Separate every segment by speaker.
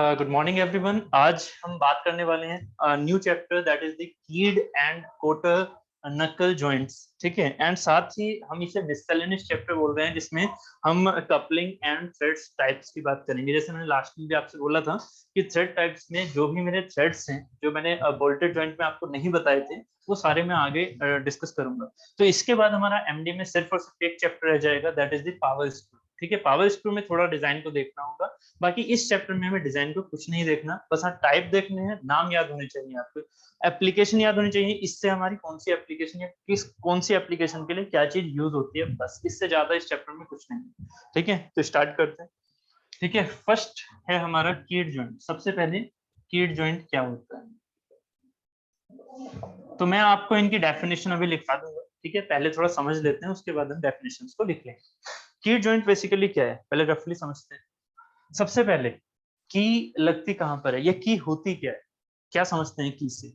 Speaker 1: Good morning everyone. आज हम बात करने वाले हैं new chapter that is the कीड एंड कोटर नकल जॉइंट्स। ठीक है, एंड साथ ही हम इसे मिससेलेनियस चैप्टर बोल रहे हैं जिसमें हम कपलिंग एंड थ्रेड्स टाइप्स की बात करेंगे। जैसे मैंने लास्ट में भी आपसे बोला था कि थ्रेड टाइप्स में जो भी मेरे थ्रेड्स हैं जो मैंने बोल्टेड जॉइंट में आपको नहीं बताए थे वो सारे मैं आगे डिस्कस करूंगा। तो इसके बाद हमारा एमडी में सिर्फ और सिर्फ एक चैप्टर रह जाएगा that is the power screw. ठीक है, पावर स्क्रू में थोड़ा डिजाइन को देखना होगा, बाकी इस चैप्टर में हमें डिजाइन को कुछ नहीं देखना, बस हाँ टाइप देखने हैं, नाम याद होने चाहिए आपको, एप्लीकेशन याद होनी चाहिए, इससे हमारी कौन सी एप्लीकेशन या किस कौन सी एप्लीकेशन के लिए क्या चीज यूज होती है, बस इससे ज्यादा इस चैप्टर में कुछ नहीं। ठीक है, तो स्टार्ट करते हैं। ठीक है, फर्स्ट है हमारा कीड जॉइंट। सबसे पहले कीड जॉइंट क्या होता है, तो मैं आपको इनकी डेफिनेशन अभी लिखा दूंगा। ठीक है, पहले थोड़ा समझ लेते हैं, उसके बाद हम डेफिनेशन को लिख लेंगे। कीड जॉइंट बेसिकली क्या है पहले रफली समझते हैं। सबसे पहले की लगती कहां पर है, ये की होती क्या है, क्या समझते हैं की से?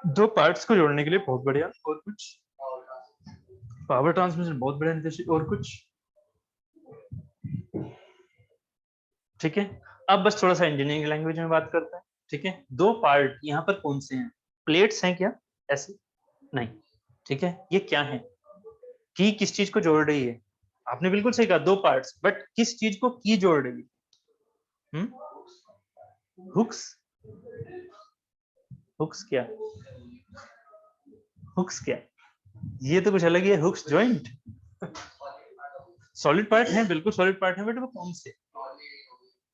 Speaker 1: दो पार्ट्स को जोड़ने के लिए, बहुत बढ़िया। और कुछ? पावर ट्रांसमिशन, बहुत बढ़िया निर्देश। और कुछ? ठीक है, अब बस थोड़ा सा इंजीनियरिंग लैंग्वेज में बात करते हैं। ठीक है, दो पार्ट यहाँ पर कौन से हैं? प्लेट्स हैं क्या? ऐसे नहीं। ठीक है, ये क्या है? की किस चीज को जोड़ रही है? आपने बिल्कुल सही कहा, दो पार्ट्स, बट किस चीज को की जोड़ रही है? हुक्स। हुक्स क्या? हुक्स क्या? ये तो कुछ अलग ही है। हुक्स जॉइंट सॉलिड पार्ट है, बिल्कुल सॉलिड पार्ट है, बट वो कौन से?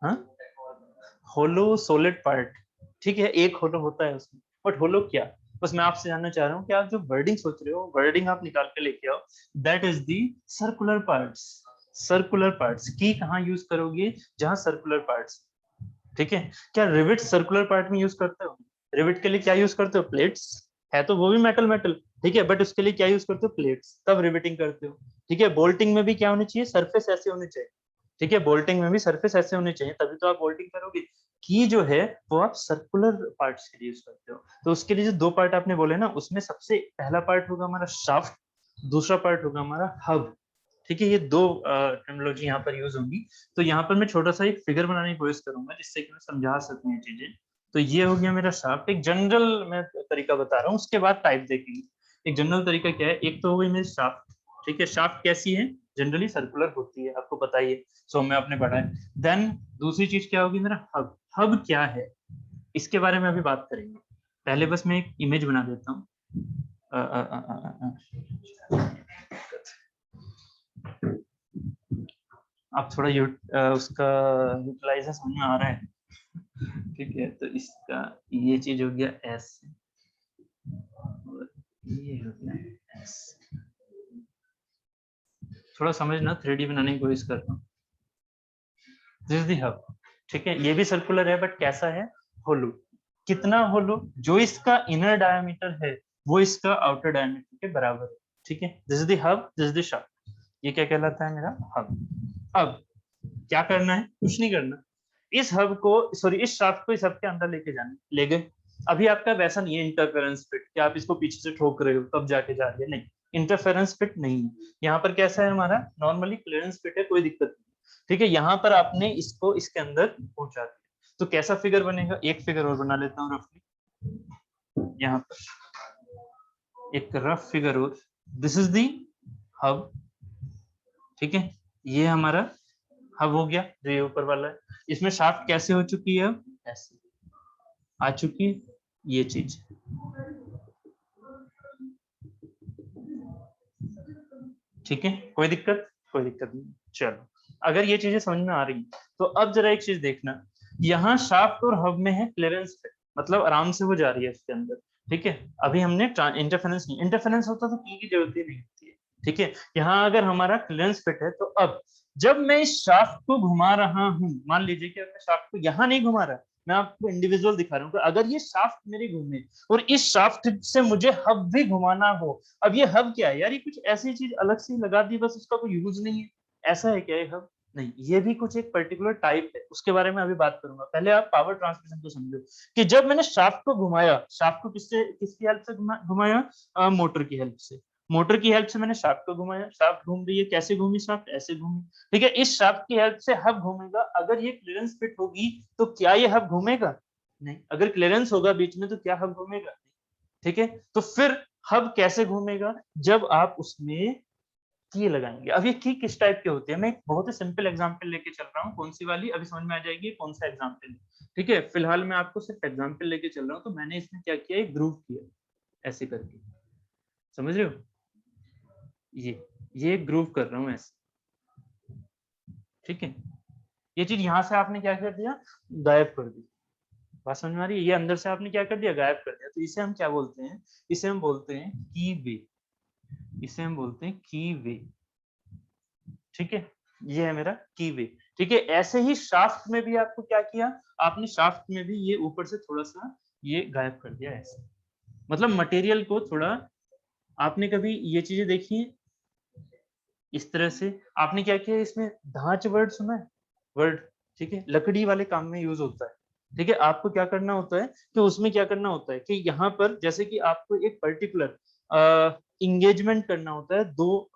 Speaker 1: हाँ, होलो सॉलिड पार्ट। ठीक है, एक होलो होता है उसमें, बट होलो क्या? बस मैं आपसे जानना चाह रहा हूँ कि आप जो वर्डिंग सोच रहे हो, वर्डिंग आप निकाल के लेके आओ। That is the circular parts. Circular parts की कहाँ यूज करोगे? जहां सर्कुलर पार्ट्स। ठीक है, क्या रिविट सर्कुलर पार्ट में यूज करते हो? रिविट के लिए क्या यूज करते हो? प्लेट्स। है तो वो भी मेटल मेटल, ठीक है, बट उसके लिए क्या यूज करते हो? प्लेट्स, तब रिविटिंग करते हो। ठीक है, बोल्टिंग में भी क्या होनी चाहिए? सरफेस ऐसे होने चाहिए। ठीक है, बोल्टिंग में भी सरफेस ऐसे होने चाहिए, तभी तो आप बोल्टिंग करोगे। की जो है वो आप सर्कुलर पार्ट्स के लिए यूज करते हो। तो उसके लिए जो दो पार्ट आपने बोले ना, उसमें सबसे पहला पार्ट होगा हमारा शाफ्ट, दूसरा पार्ट होगा हमारा हब। ठीक है, ये दो टर्मिनोलॉजी यहाँ पर यूज होंगी। तो यहाँ पर मैं छोटा सा एक फिगर बनाने की कोशिश करूंगा जिससे कि मैं समझा सकूं ये चीजें। तो ये हो गया मेरा शाफ्ट, एक जनरल मैं तरीका बता रहा हूँ, उसके बाद टाइप देखेंगे। एक जनरल तरीका क्या है, एक तो हो गई मेरी शाफ्ट। ठीक है, शाफ्ट कैसी है? जनरली सर्कुलर होती है, आपको पता ही है, सो में आपने पढ़ा है। देन दूसरी चीज क्या होगी मेरा? हब। हब क्या है, इसके बारे में अभी बात करेंगे। पहले बस मैं एक इमेज बना देता हूँ। अब थोड़ा उसका यूटिलाइजर समझ में आ रहा है। ठीक है, तो इसका ये चीज हो गया एस, और ये हो गया एस। थोड़ा समझना, 3D बनाने की कोशिश करता हूँ। This is the hub. ठीक है, ये भी सर्कुलर है, बट कैसा है? होलो। कितना होलो? जो इसका इनर डायमीटर है वो इसका आउटर डायमीटर के बराबर है। ठीक है, this is the hub, this is the shaft. ये क्या कहलाता है? मेरा हब। अब क्या करना है? कुछ नहीं करना। इस हब को, सॉरी इस शाफ्ट को इस हब के अंदर लेके जाना, ले गए। अभी आपका वैसा नहीं है इंटरफेरेंस फिट कि आप इसको पीछे से ठोक रहे हो तब जाके जा रही है, नहीं, इंटरफेरेंस फिट नहीं है। यहाँ पर कैसा है हमारा? नॉर्मली क्लियरेंस फिट है, कोई दिक्कत नहीं। ठीक है, यहाँ पर आपने इसको इसके अंदर पहुंचा दिया, तो कैसा फिगर बनेगा? एक फिगर और बना लेता हूँ रफली, यहाँ पर एक रफ फिगर और। This is the hub. ठीक है, ये हमारा हब हो गया जो ये ऊपर वाला है। इसमें शाफ्ट कैसे हो चुकी है? अब ऐसे आ चुकी है ये चीज। ठीक है, कोई दिक्कत? कोई दिक्कत नहीं। चलो, अगर ये चीजें समझ में आ रही तो अब जरा एक चीज देखना, यहाँ शाफ्ट और हब में है क्लियरेंस फिट, मतलब आराम से वो जा रही है इसके अंदर। ठीक है, अभी हमने इंटरफेरेंस नहीं, इंटरफेरेंस होता तो की जरूरत ही नहीं होती है। ठीक है, यहाँ अगर हमारा क्लियरेंस फिट है तो अब जब मैं इस शाफ्ट को घुमा रहा हूँ, मान लीजिए कि मैं शाफ्ट को यहाँ नहीं घुमा रहा, मैं आपको इंडिविजुअल दिखा रहा हूँ कि अगर ये शाफ्ट मेरी घूमे और इस शाफ्ट से मुझे हब भी घुमाना हो। अब ये हब क्या है यार? ये कुछ ऐसी चीज अलग से लगा दी, बस उसका कोई यूज नहीं है, ऐसा है क्या ये हब? नहीं, ये भी कुछ एक पर्टिकुलर टाइप है, उसके बारे में अभी बात करूंगा। पहले आप पावर ट्रांसमिशन को समझो कि जब मैंने शाफ्ट को घुमाया, शाफ्ट को किससे किसकी हेल्प से घुमाया? मोटर की हेल्प से। मोटर की हेल्प से मैंने शाफ्ट को घुमाया, शाफ्ट घूम रही है, कैसे घूमी शाफ्ट, ऐसे घूमी, ठीक है। इस शाफ्ट की हेल्प से हब घूमेगा, अगर ये क्लियरेंस फिट होगी तो क्या ये हब घूमेगा? नहीं। अगर क्लियरेंस होगा बीच में तो क्या हब घूमेगा? ठीक है। तो फिर हब कैसे घूमेगा? जब आप उसमें की लगाएंगे। अब ये की किस टाइप के होते हैं, मैं एक बहुत ही सिंपल एग्जांपल लेके चल रहा हूँ, कौन सी वाली अभी समझ में आ जाएगी कौन सा एग्जांपल, ठीक है। फिलहाल मैं आपको सिर्फ एग्जांपल लेके चल रहा हूँ। तो मैंने इसमें क्या किया, एक ग्रुप किया ऐसे करके, समझ रहे हो? ये ग्रुव कर रहा हूँ ऐसे, ठीक है। ये चीज यहाँ से आपने क्या कर दिया, गायब कर दी। बात समझ में आ रही है? ये अंदर से आपने क्या कर दिया, गायब कर दिया। तो इसे हम क्या बोलते हैं, इसे हम बोलते हैं की वे, इसे हम बोलते हैं की वे, ठीक है। ये है मेरा की वे, ठीक है। ऐसे ही शाफ्ट में भी आपको क्या किया, आपने शाफ्ट में भी ये ऊपर से थोड़ा सा ये गायब कर दिया ऐसे, मतलब मटेरियल को थोड़ा, आपने कभी ये चीजें देखी है इस तरह से, आपने क्या किया इसमें धांच वर्ड सुना है, वर्ड, ठीक है, लकड़ी वाले काम में यूज होता है, ठीक है। आपको क्या करना होता है कि उसमें क्या करना होता है कि यहाँ पर जैसे कि आपको एक पर्टिकुलर इंगेजमेंट करना होता है दो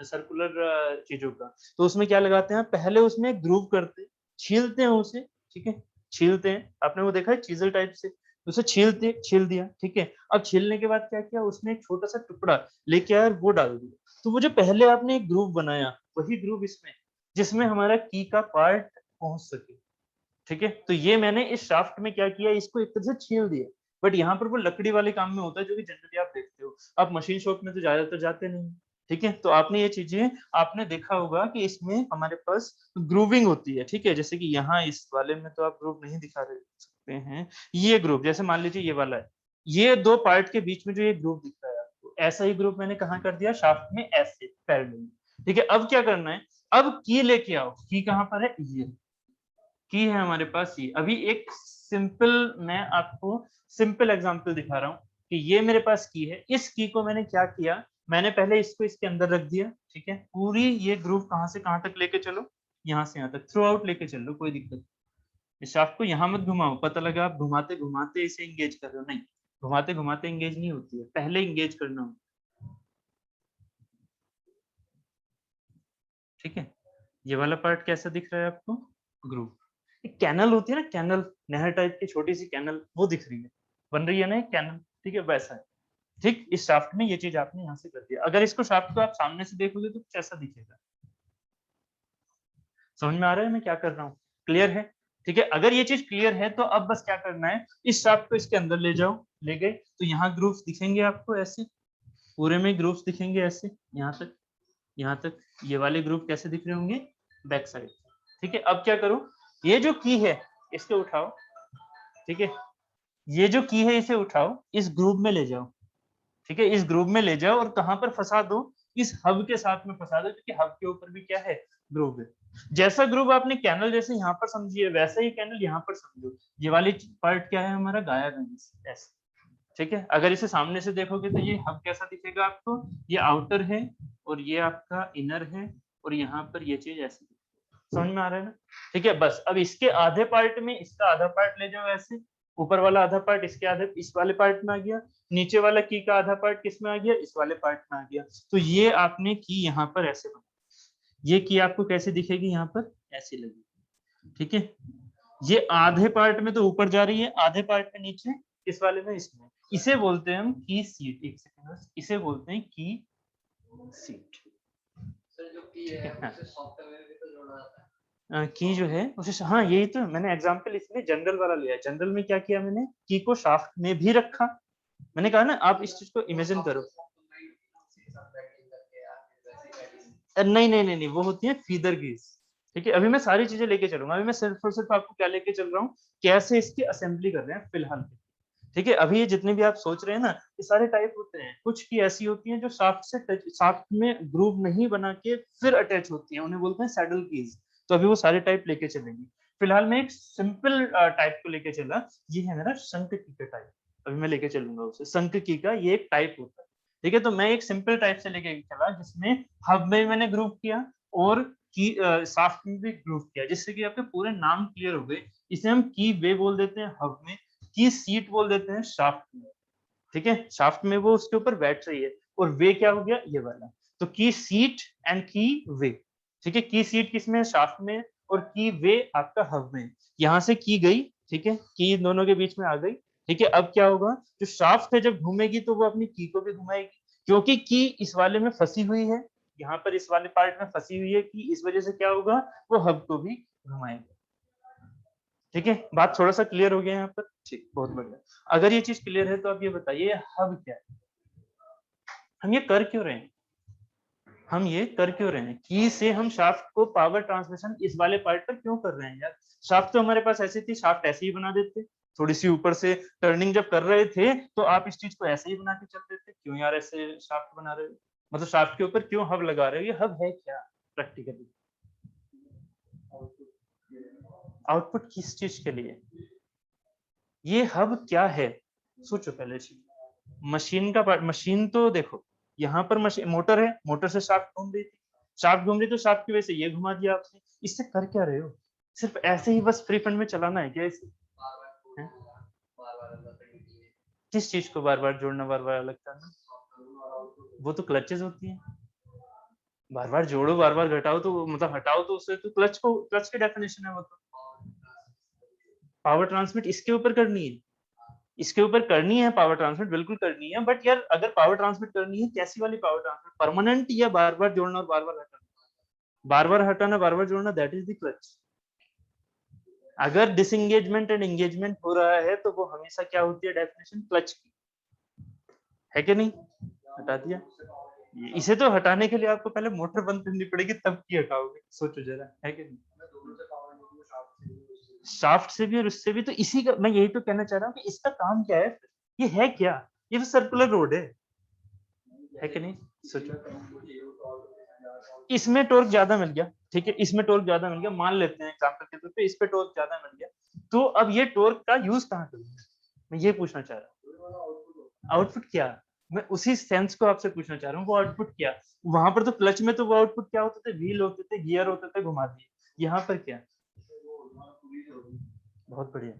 Speaker 1: सर्कुलर चीजों का, तो उसमें क्या लगाते हैं, पहले उसमें ग्रूव करते हैं, छीलते हैं उसे, ठीक है, छीलते हैं, आपने वो देखा है चीजल टाइप से, उसे छील दिया, ठीक है। अब छीलने के बाद क्या किया, उसमें एक छोटा सा टुकड़ा लेके आया और वो डाल दिया, तो वो जो पहले आपने एक ग्रुप बनाया वही ग्रुप इसमें, जिसमें हमारा की का पार्ट पहुंच सके, ठीक है। तो ये मैंने इस शाफ्ट में क्या किया, इसको एक तरह से छील दिया, बट यहाँ पर वो लकड़ी वाले काम में होता है जो कि जनरली आप देखते हो, आप मशीन शॉप में तो ज्यादातर जाते नहीं, ठीक है। तो आपने ये चीजें आपने देखा होगा कि इसमें हमारे पास ग्रूविंग होती है, ठीक है। जैसे कि यहाँ इस वाले में तो आप ग्रुप नहीं दिखा रहे सकते हैं, ये ग्रुप जैसे मान लीजिए ये वाला है, ये दो पार्ट के बीच में जो ये ग्रुप दिख रहा है आपको, ऐसा ही ग्रुप मैंने कहा कर दिया शाफ्ट में ऐसे पैरेलल, ठीक है। अब क्या करना है, अब की लेके आओ, की कहाँ पर है, ये की है हमारे पास, ये अभी एक सिंपल, मैं आपको सिंपल एग्जांपल दिखा रहा हूँ कि ये मेरे पास की है, इस की को मैंने क्या किया, मैंने पहले इसको इसके अंदर रख दिया, ठीक है। पूरी ये ग्रुप कहाँ से कहाँ तक लेके चलो, यहाँ से यहाँ तक थ्रू आउट लेके चलो, कोई दिक्कत नहीं। इस शाफ्ट को यहाँ मत घुमाओ, पता लगा आप घुमाते घुमाते इसे इंगेज कर रहे हो, नहीं, घुमाते घुमाते इंगेज नहीं होती है, पहले इंगेज करना हो, ठीक है। ये वाला पार्ट कैसा दिख रहा है आपको, ग्रुप, एक कैनल होती है ना, कैनल, नहर टाइप की छोटी सी कैनल, वो दिख रही है, बन रही है ना एक कैनल, ठीक है, वैसा है, ठीक। इस शाफ्ट में ये चीज आपने यहाँ से कर दिया, अगर इसको शाफ्ट को आप सामने से देखोगे तो कुछ ऐसा दिखेगा, समझ में आ रहा है मैं क्या कर रहा हूँ, क्लियर है, ठीक है। अगर ये चीज क्लियर है तो अब बस क्या करना है, इस शाफ्ट को इसके अंदर ले जाओ, ले गए तो यहाँ ग्रुप्स दिखेंगे आपको ऐसे, पूरे में ग्रुप्स दिखेंगे ऐसे, यहाँ तक, यहाँ तक, ये वाले ग्रुप कैसे दिख रहे होंगे, बैक साइड, ठीक है। अब क्या करो, ये जो की है इसको उठाओ, ठीक है, ये जो की है इसे उठाओ, इस ग्रुप में ले जाओ, ठीक है, इस ग्रुप में ले जाओ और कहां पर फंसा दो, इस हब के साथ में फंसा दो, क्योंकि हब के ऊपर भी क्या है, ग्रुप है। जैसा ग्रुप आपने कैनल जैसे यहाँ पर समझिए, वैसा ही कैनल यहाँ पर समझो, ये वाली पार्ट क्या है हमारा, गाया गंज ऐसे, ठीक है। अगर इसे सामने से देखोगे तो ये हब कैसा दिखेगा आपको, ये आउटर है और ये आपका इनर है, और यहाँ पर ये चीज ऐसी, समझ में आ रहा है ना, ठीक है। बस अब इसके आधे पार्ट में इसका आधा पार्ट ले जाओ ऐसे, ऊपर वाला आधा पार्ट इसके आधे इस वाले पार्ट में आ गया, नीचे वाला की का आधा पार्ट किस में आ गया, इस वाले पार्ट में आ गया, तो ये आपने की यहाँ पर ऐसे बना, ये की आपको कैसे दिखेगी, यहाँ पर ऐसे लगेगी, ठीक है। ये आधे पार्ट में तो ऊपर जा रही है, आधे पार्ट में नीचे, किस वाले में, इसमें, इसे बोलते हैं हम की सीट, एक सेकंड, इसे बोलते हैं की सीट, की जो है उसे, हाँ यही तो मैंने एग्जांपल इसमें जनरल वाला लिया है, जनरल में क्या किया मैंने, की को शाफ्ट में भी रखा, मैंने कहा ना आप इस चीज को इमेजिन करो, नहीं नहीं नहीं नहीं, वो होती है फीदर कीज, ठीक है। अभी मैं सारी चीजें लेके चलूंगा, अभी मैं सिर्फ और सिर्फ आपको क्या लेके चल रहा हूँ, कैसे इसकी असेंबली कर रहे हैं फिलहाल, ठीक है। अभी ये जितने भी आप सोच रहे हैं ना, ये सारे टाइप होते हैं, कुछ की ऐसी होती हैं जो शाफ्ट से टच, शाफ्ट में ग्रूव नहीं बना के फिर अटैच होती हैं, उन्हें बोलते हैं सैडल कीज, तो अभी वो सारे टाइप लेके चलेंगे। फिलहाल मैं एक सिंपल टाइप को लेके चला, ये है मेरा शंख की का टाइप, अभी मैं लेके चलूंगा उसे, शंख की का ये एक टाइप होता है, ठीक है। तो मैं एक सिंपल टाइप से लेके चला जिसमें हब में मैंने ग्रुप किया और की शाफ्ट में भी ग्रुप किया, जिससे कि आपके पूरे नाम क्लियर हो गए। इसे हम की वे बोल देते हैं हब में, की सीट बोल देते हैं शाफ्ट में, ठीक है। शाफ्ट में वो उसके ऊपर बैठ रही है, और वे क्या हो गया, ये वाला। तो की सीट एंड की वे, ठीक है। की सीट किसमें, शाफ्ट में, और की वे आपका हब में। यहाँ से की गई, ठीक है, की दोनों के बीच में आ गई, ठीक है। अब क्या होगा, जो शाफ्ट है जब घूमेगी तो वो अपनी की को भी घुमाएगी, क्योंकि की इस वाले में फंसी हुई है, यहाँ पर इस वाले पार्ट में फंसी हुई है कि, इस वजह से क्या होगा, वो हब को भी घुमाएगा। ठीक है, बात थोड़ा सा क्लियर हो गया यहाँ पर, ठीक, बहुत बढ़िया। अगर ये चीज क्लियर है तो आप ये बताइए हब क्या है, हम ये कर क्यों रहे हैं, हम ये कर क्यों रहे हैं, की से हम शाफ्ट को पावर ट्रांसमिशन इस वाले पार्ट पर क्यों कर रहे हैं यार। शाफ्ट तो हमारे पास ऐसी थी, शाफ्ट ऐसे ही बना देते, थोड़ी सी ऊपर से टर्निंग जब कर रहे थे तो आप इस चीज को ऐसे ही बना के चल देते, क्यों यार ऐसे शाफ्ट बना रहे हो, मतलब शाफ्ट के ऊपर क्यों हब लगा रहे हो, ये हब है क्या प्रैक्टिकली, आउटपुट किस चीज के लिए, ये हब क्या है, सोचो पहले चीज। मशीन का पार्ट, मशीन तो देखो यहाँ पर मशीन मोटर है, मोटर से शाफ्ट घूम रही थी, शाफ्ट घूम रही तो शाफ्ट की वजह से ये घुमा दिया आपने, इससे कर क्या रहे हो, सिर्फ ऐसे ही बस फ्री फंड में चलाना है क्या इसे, हैं? किस चीज को बार बार जोड़ना, बार बार अलग करना, वो तो क्लचेस होती है, बार बार जोड़ो बार बार घटाओ तो मतलब हटाओ तो उससे तो क्लच को, क्लच की डेफिनेशन है वो तो। पावर ट्रांसमिट इसके ऊपर करनी है, इसके ऊपर करनी है पावर ट्रांसमिट, बिल्कुल करनी है, बट यार अगर पावर ट्रांसमिट करनी है कैसी वाली पावर ट्रांसमिट, परमानेंट या बार बार जोड़ना और बार बार हटाना, बार बार हटाना बार बार जोड़ना, दैट इज द क्लच। अगर डिसएंगेजमेंट एंड एंगेजमेंट हो रहा है तो वो हमेशा क्या होती है डेफिनेशन, क्लच की, है कि नहीं, हटा दिया। इसे तो हटाने के लिए आपको पहले मोटर बंद करनी पड़ेगी तब की हटाओगे, सोचो जरा, है कि नहीं। शाफ्ट से भी और उससे भी, तो इसी का मैं यही तो कहना चाह रहा हूँ कि इसका काम क्या है, ये है क्या, ये तो सर्कुलर रोड है कि नहीं, सोचो। इसमें टॉर्क ज्यादा मिल गया, ठीक है, इसमें टॉर्क ज्यादा मिल गया, मान लेते हैं एग्जांपल के तौर पे इस पे टॉर्क ज्यादा मिल गया, तो अब ये टॉर्क का यूज कहाँ करूंगा, मैं ये पूछना चाह रहा हूँ, आउटपुट क्या, मैं उसी सेंस को आपसे पूछना चाह रहा हूँ, वो आउटपुट क्या, वहां पर तो क्लच में तो वो आउटपुट क्या होते थे, व्हील होते थे, गियर होते थे, घुमा दिए, यहाँ पर क्या, बहुत बढ़िया,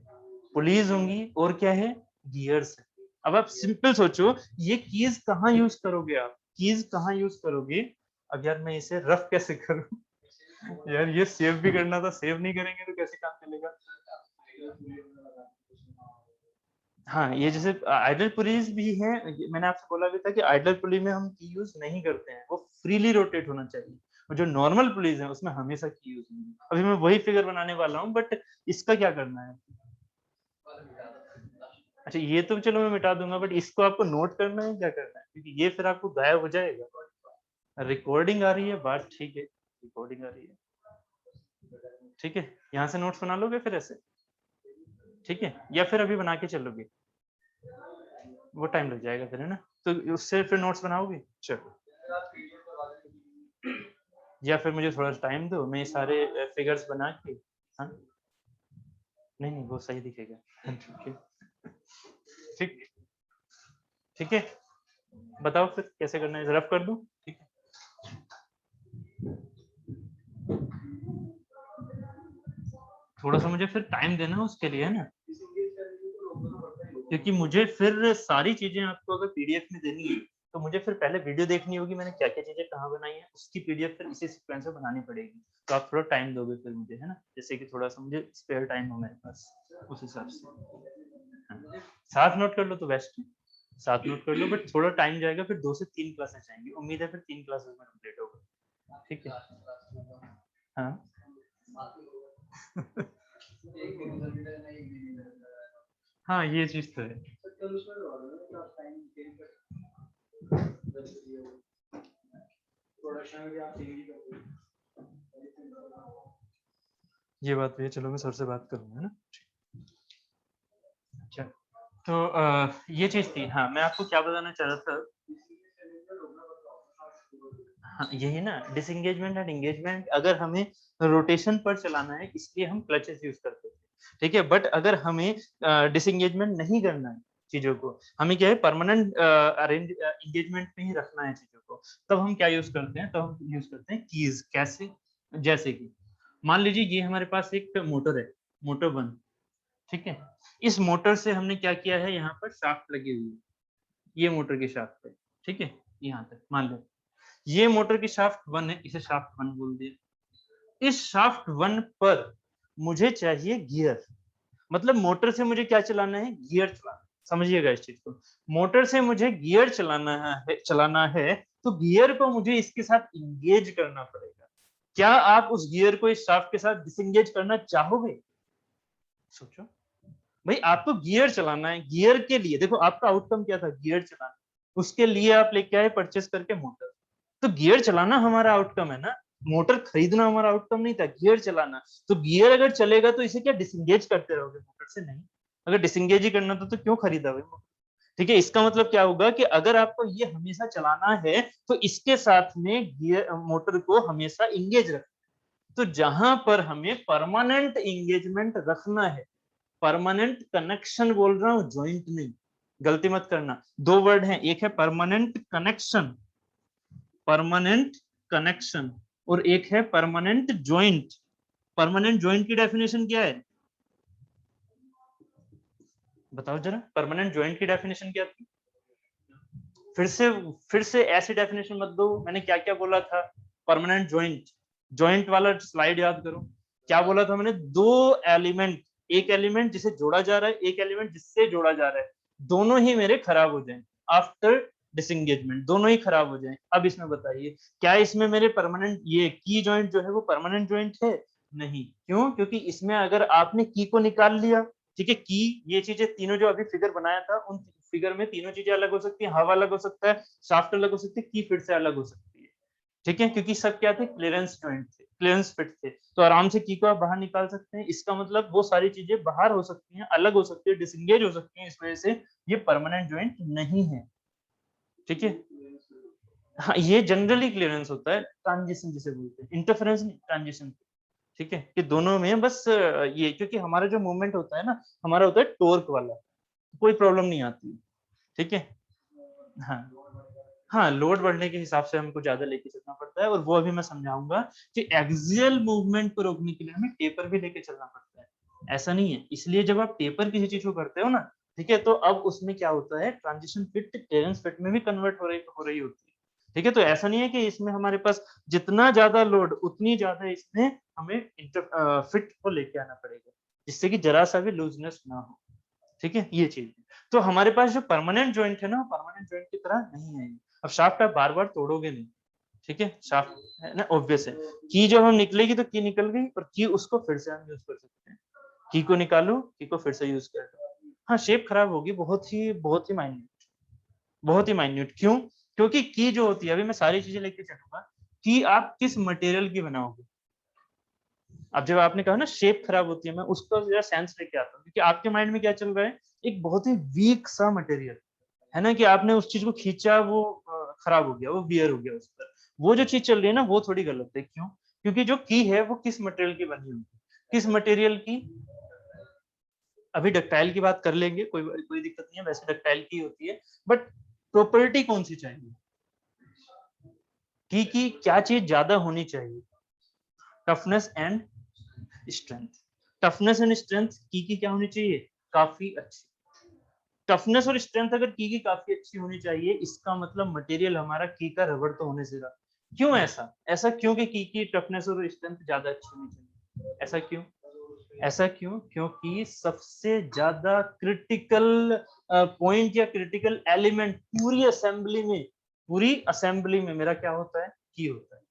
Speaker 1: पुलीज होंगी और क्या है, गियर्स। अब आप सिंपल सोचो, ये कीज कहाँ यूज करोगे आप, कीज कहाँ यूज करोगे, अब यार मैं इसे रफ कैसे करूं यार ये सेव भी करना था, सेव नहीं करेंगे तो कैसे काम चलेगा। हाँ, ये जैसे आइडल पुलीज भी है, मैंने आपसे बोला भी था कि आइडल पुली में हम की यूज नहीं करते हैं, वो फ्रीली रोटेट होना चाहिए, और जो नॉर्मल पुलीज है उसमें हमेशा की यूज होगी। अभी मैं वही फिगर बनाने वाला हूँ, बट इसका क्या करना है, अच्छा ये तो चलो मैं मिटा दूंगा, बट इसको आपको नोट करना है, क्या करना है, क्योंकि ये फिर आपको गायब हो जाएगा। रिकॉर्डिंग आ रही है, बात ठीक है, रिकॉर्डिंग आ रही है, ठीक है, यहाँ से नोट्स बना लोगे फिर ऐसे, ठीक है, या फिर अभी बना के चलोगे, वो टाइम लग जाएगा फिर, है ना, तो उससे फिर नोट्स बनाओगे, चलो, या फिर मुझे थोड़ा टाइम दो, मैं ये सारे फिगर्स बना के, हाँ नहीं नहीं वो सही दिखेगा ठीक है, ठीक, ठीक है, बताओ फिर कैसे करना है, रफ कर दूं, ठीक है, थोड़ा सा मुझे फिर टाइम देना उसके लिए, है ना, क्योंकि मुझे फिर सारी चीजें आपको अगर पीडीएफ में देनी है तो मुझे फिर पहले वीडियो देखनी होगी, मैंने क्या क्या चीजें कहाँ बनाई है, उसकी पीडीएफ फिर इसी सीक्वेंस में बनानी पड़ेगी, तो आप थोड़ा टाइम दोगे फिर मुझे, है ना, जैसे कि थोड़ा सा मुझे स्पेयर टाइम हो मेरे पास, उस हिसाब से, हाँ। साथ नोट कर लो तो बेस्ट है, साथ नोट कर लो, बट थोड़ा टाइम जाएगा, फिर 2 से 3 क्लासेस जाएंगी, उम्मीद है फिर 3 क्लासेस में कंप्लीट होगा, ठीक है, हाँ हाँ ये चीज तो है, ये बात भी है, चलो मैं सर से बात करूंगा ना, अच्छा, तो ये चीज थी, हाँ मैं आपको क्या बताना चाह रहा था, हाँ यही ना, डिसएंगेजमेंट एंड एंगेजमेंट अगर हमें रोटेशन पर चलाना है इसलिए हम क्लचेस यूज करते हैं, ठीक है, बट अगर हमें डिसएंगेजमेंट नहीं करना है चीजों को, हमें क्या है परमानेंट अरेंज एंगेजमेंट में ही रखना है चीजों को, तब हम क्या यूज करते हैं, तब हम यूज करते हैं कीज, कैसे, जैसे कि मान लीजिए ये हमारे पास एक मोटर है, मोटर 1, ठीक है, इस मोटर से हमने क्या किया है, यहाँ पर शाफ्ट लगी हुई है, ये मोटर की शाफ्ट है, ठीक है, यहाँ तक मान लो ये मोटर की शाफ्ट 1 है, इसे शाफ्ट 1 बोल दिया। इस शाफ्ट 1 पर मुझे चाहिए गियर, मतलब मोटर से मुझे क्या चलाना है, गियर चलाना। समझिएगा इस चीज को, मोटर से मुझे गियर चलाना है तो गियर को मुझे इसके साथ इंगेज करना पड़ेगा। क्या आप उस गियर को इस शाफ्ट के साथ डिसएंगेज करना चाहोगे? सोचो भाई, आपको गियर चलाना है, गियर के लिए देखो आपका आउटकम क्या था, गियर चलाना। उसके लिए आप लेके आए परचेस करके मोटर, तो गियर चलाना हमारा आउटकम है ना, मोटर खरीदना हमारा आउटकम नहीं था, गियर चलाना। तो गियर अगर चलेगा तो इसे क्या डिसएंगेज करते रहोगे मोटर से? नहीं। अगर डिसएंगेज ही करना था तो क्यों खरीदा भाई मोटर? ठीक है, इसका मतलब क्या होगा कि अगर आपको ये हमेशा चलाना है तो इसके साथ में गियर मोटर को हमेशा इंगेज रखना। तो जहां पर हमें परमानेंट इंगेजमेंट रखना है, परमानेंट कनेक्शन बोल रहा हूं, ज्वाइंट नहीं, गलती मत करना। दो वर्ड हैं, एक है परमानेंट कनेक्शन, परमानेंट कनेक्शन, और एक है परमानेंट ज्वाइंट। परमानेंट ज्वाइंट की डेफिनेशन क्या है, बताओ जरा, परमानेंट ज्वाइंट की डेफिनेशन क्या थी? फिर से ऐसी डेफिनेशन मत दो, मैंने क्या क्या बोला था। परमानेंट ज्वाइंट, ज्वाइंट वाला स्लाइड याद करो, क्या बोला था मैंने, दो एलिमेंट, एक एलिमेंट जिसे जोड़ा जा रहा है, एक एलिमेंट जिससे जोड़ा जा रहा है, दोनों ही मेरे खराब हो जाएं आफ्टर डिसएंगेजमेंट, दोनों ही खराब हो जाएं। अब इसमें बताइए, क्या इसमें मेरे परमानेंट ये की जॉइंट जो है वो परमानेंट जॉइंट है? नहीं। क्यों? क्योंकि इसमें अगर आपने की को निकाल लिया, ठीक है, की ये चीजें तीनों जो अभी फिगर बनाया था, उन फिगर में तीनों चीजें अलग हो सकती है, हवा अलग हो सकता है, शाफ्ट अलग हो सकती है, की फिर से अलग हो सकती है। ठीक है, क्योंकि सब क्या थे, क्लियरेंस जॉइंट थे, क्लियरेंस फिट थे, तो आराम से की को आप बाहर निकाल सकते हैं। इसका मतलब वो सारी चीजें बाहर हो सकती हैं, अलग हो सकती है, डिसएंगेज हो सकती हैं, इस वजह से ये परमानेंट जॉइंट नहीं है। ठीक है, हाँ, ये जनरली क्लियरेंस होता है, ट्रांजिशन जिसे बोलते हैं, इंटरफेरेंस नहीं, ट्रांजिशन। ठीक है, कि दोनों में बस ये, क्योंकि हमारा जो मूवमेंट होता है ना, हमारा होता है टोर्क वाला, कोई प्रॉब्लम नहीं आती। ठीक है, हाँ हाँ, लोड बढ़ने के हिसाब से हमको ज्यादा लेके चलना पड़ता है, और वो अभी मैं समझाऊंगा कि एक्सियल मूवमेंट को रोकने के लिए हमें टेपर भी लेके चलना पड़ता है। ऐसा नहीं है, इसलिए जब आप टेपर किसी चीज को करते हो ना, ठीक है, तो अब उसमें क्या होता है, ट्रांजिशन फिट क्लियरेंस फिट में भी कन्वर्ट हो रही होती है। ठीक है, तो ऐसा नहीं है कि इसमें हमारे पास जितना ज्यादा लोड उतनी ज्यादा इसमें हमें फिट को लेके आना पड़ेगा, जिससे कि जरा सा भी लूजनेस ना हो। ठीक है, ये चीज। तो हमारे पास जो परमानेंट जॉइंट है ना, परमानेंट जॉइंट की तरह नहीं है। अब शाफ्ट आप बार बार तोड़ोगे नहीं। ठीक है, शाफ्ट है ना, ऑब्वियस है, की जब हम निकलेगी तो की निकल गई, और की उसको फिर से हम यूज कर सकते हैं। की को निकालो, की को फिर से यूज कर लो। हाँ, शेप खराब होगी, बहुत ही माइन्यूट, बहुत ही माइन्यूट। क्यों? क्योंकि की जो होती है, अभी मैं सारी चीजें लेके चलूंगा, कि आप किस मटेरियल की बनाओगे। अब जब आपने कहा ना शेप खराब होती है, मैं उसका जरा सेंस लेके आता हूँ, क्योंकि आपके माइंड में क्या चल रहा है, एक बहुत ही वीक सा मटेरियल है ना, कि आपने उस चीज को खींचा, वो खराब हो गया, वो वियर हो गया उस पर। वो जो चीज चल रही है ना, वो थोड़ी गलत है। क्यों? क्योंकि जो की है वो किस मटेरियल की बनी हुई है, किस मटेरियल की, अभी डक्टाइल की बात कर लेंगे, कोई कोई दिक्कत नहीं है, वैसे डक्टाइल की होती है, बट प्रॉपर्टी कौन सी चाहिए, की क्या चीज ज्यादा होनी चाहिए, toughness and strength. Toughness and strength की क्या होनी चाहिए, काफी अच्छी। टफनेस और स्ट्रेंथ अगर की काफी अच्छी होनी चाहिए, इसका मतलब मटेरियल हमारा की का रबड़ तो होने से रहा। क्यों ऐसा, ऐसा क्यों कि की टफनेस और स्ट्रेंथ ज्यादा अच्छी होनी चाहिए, ऐसा क्यों? ऐसा क्यों? क्योंकि सबसे ज्यादा क्रिटिकल पॉइंट या क्रिटिकल एलिमेंट पूरी असेंबली में मेरा क्या होता है, की होता है।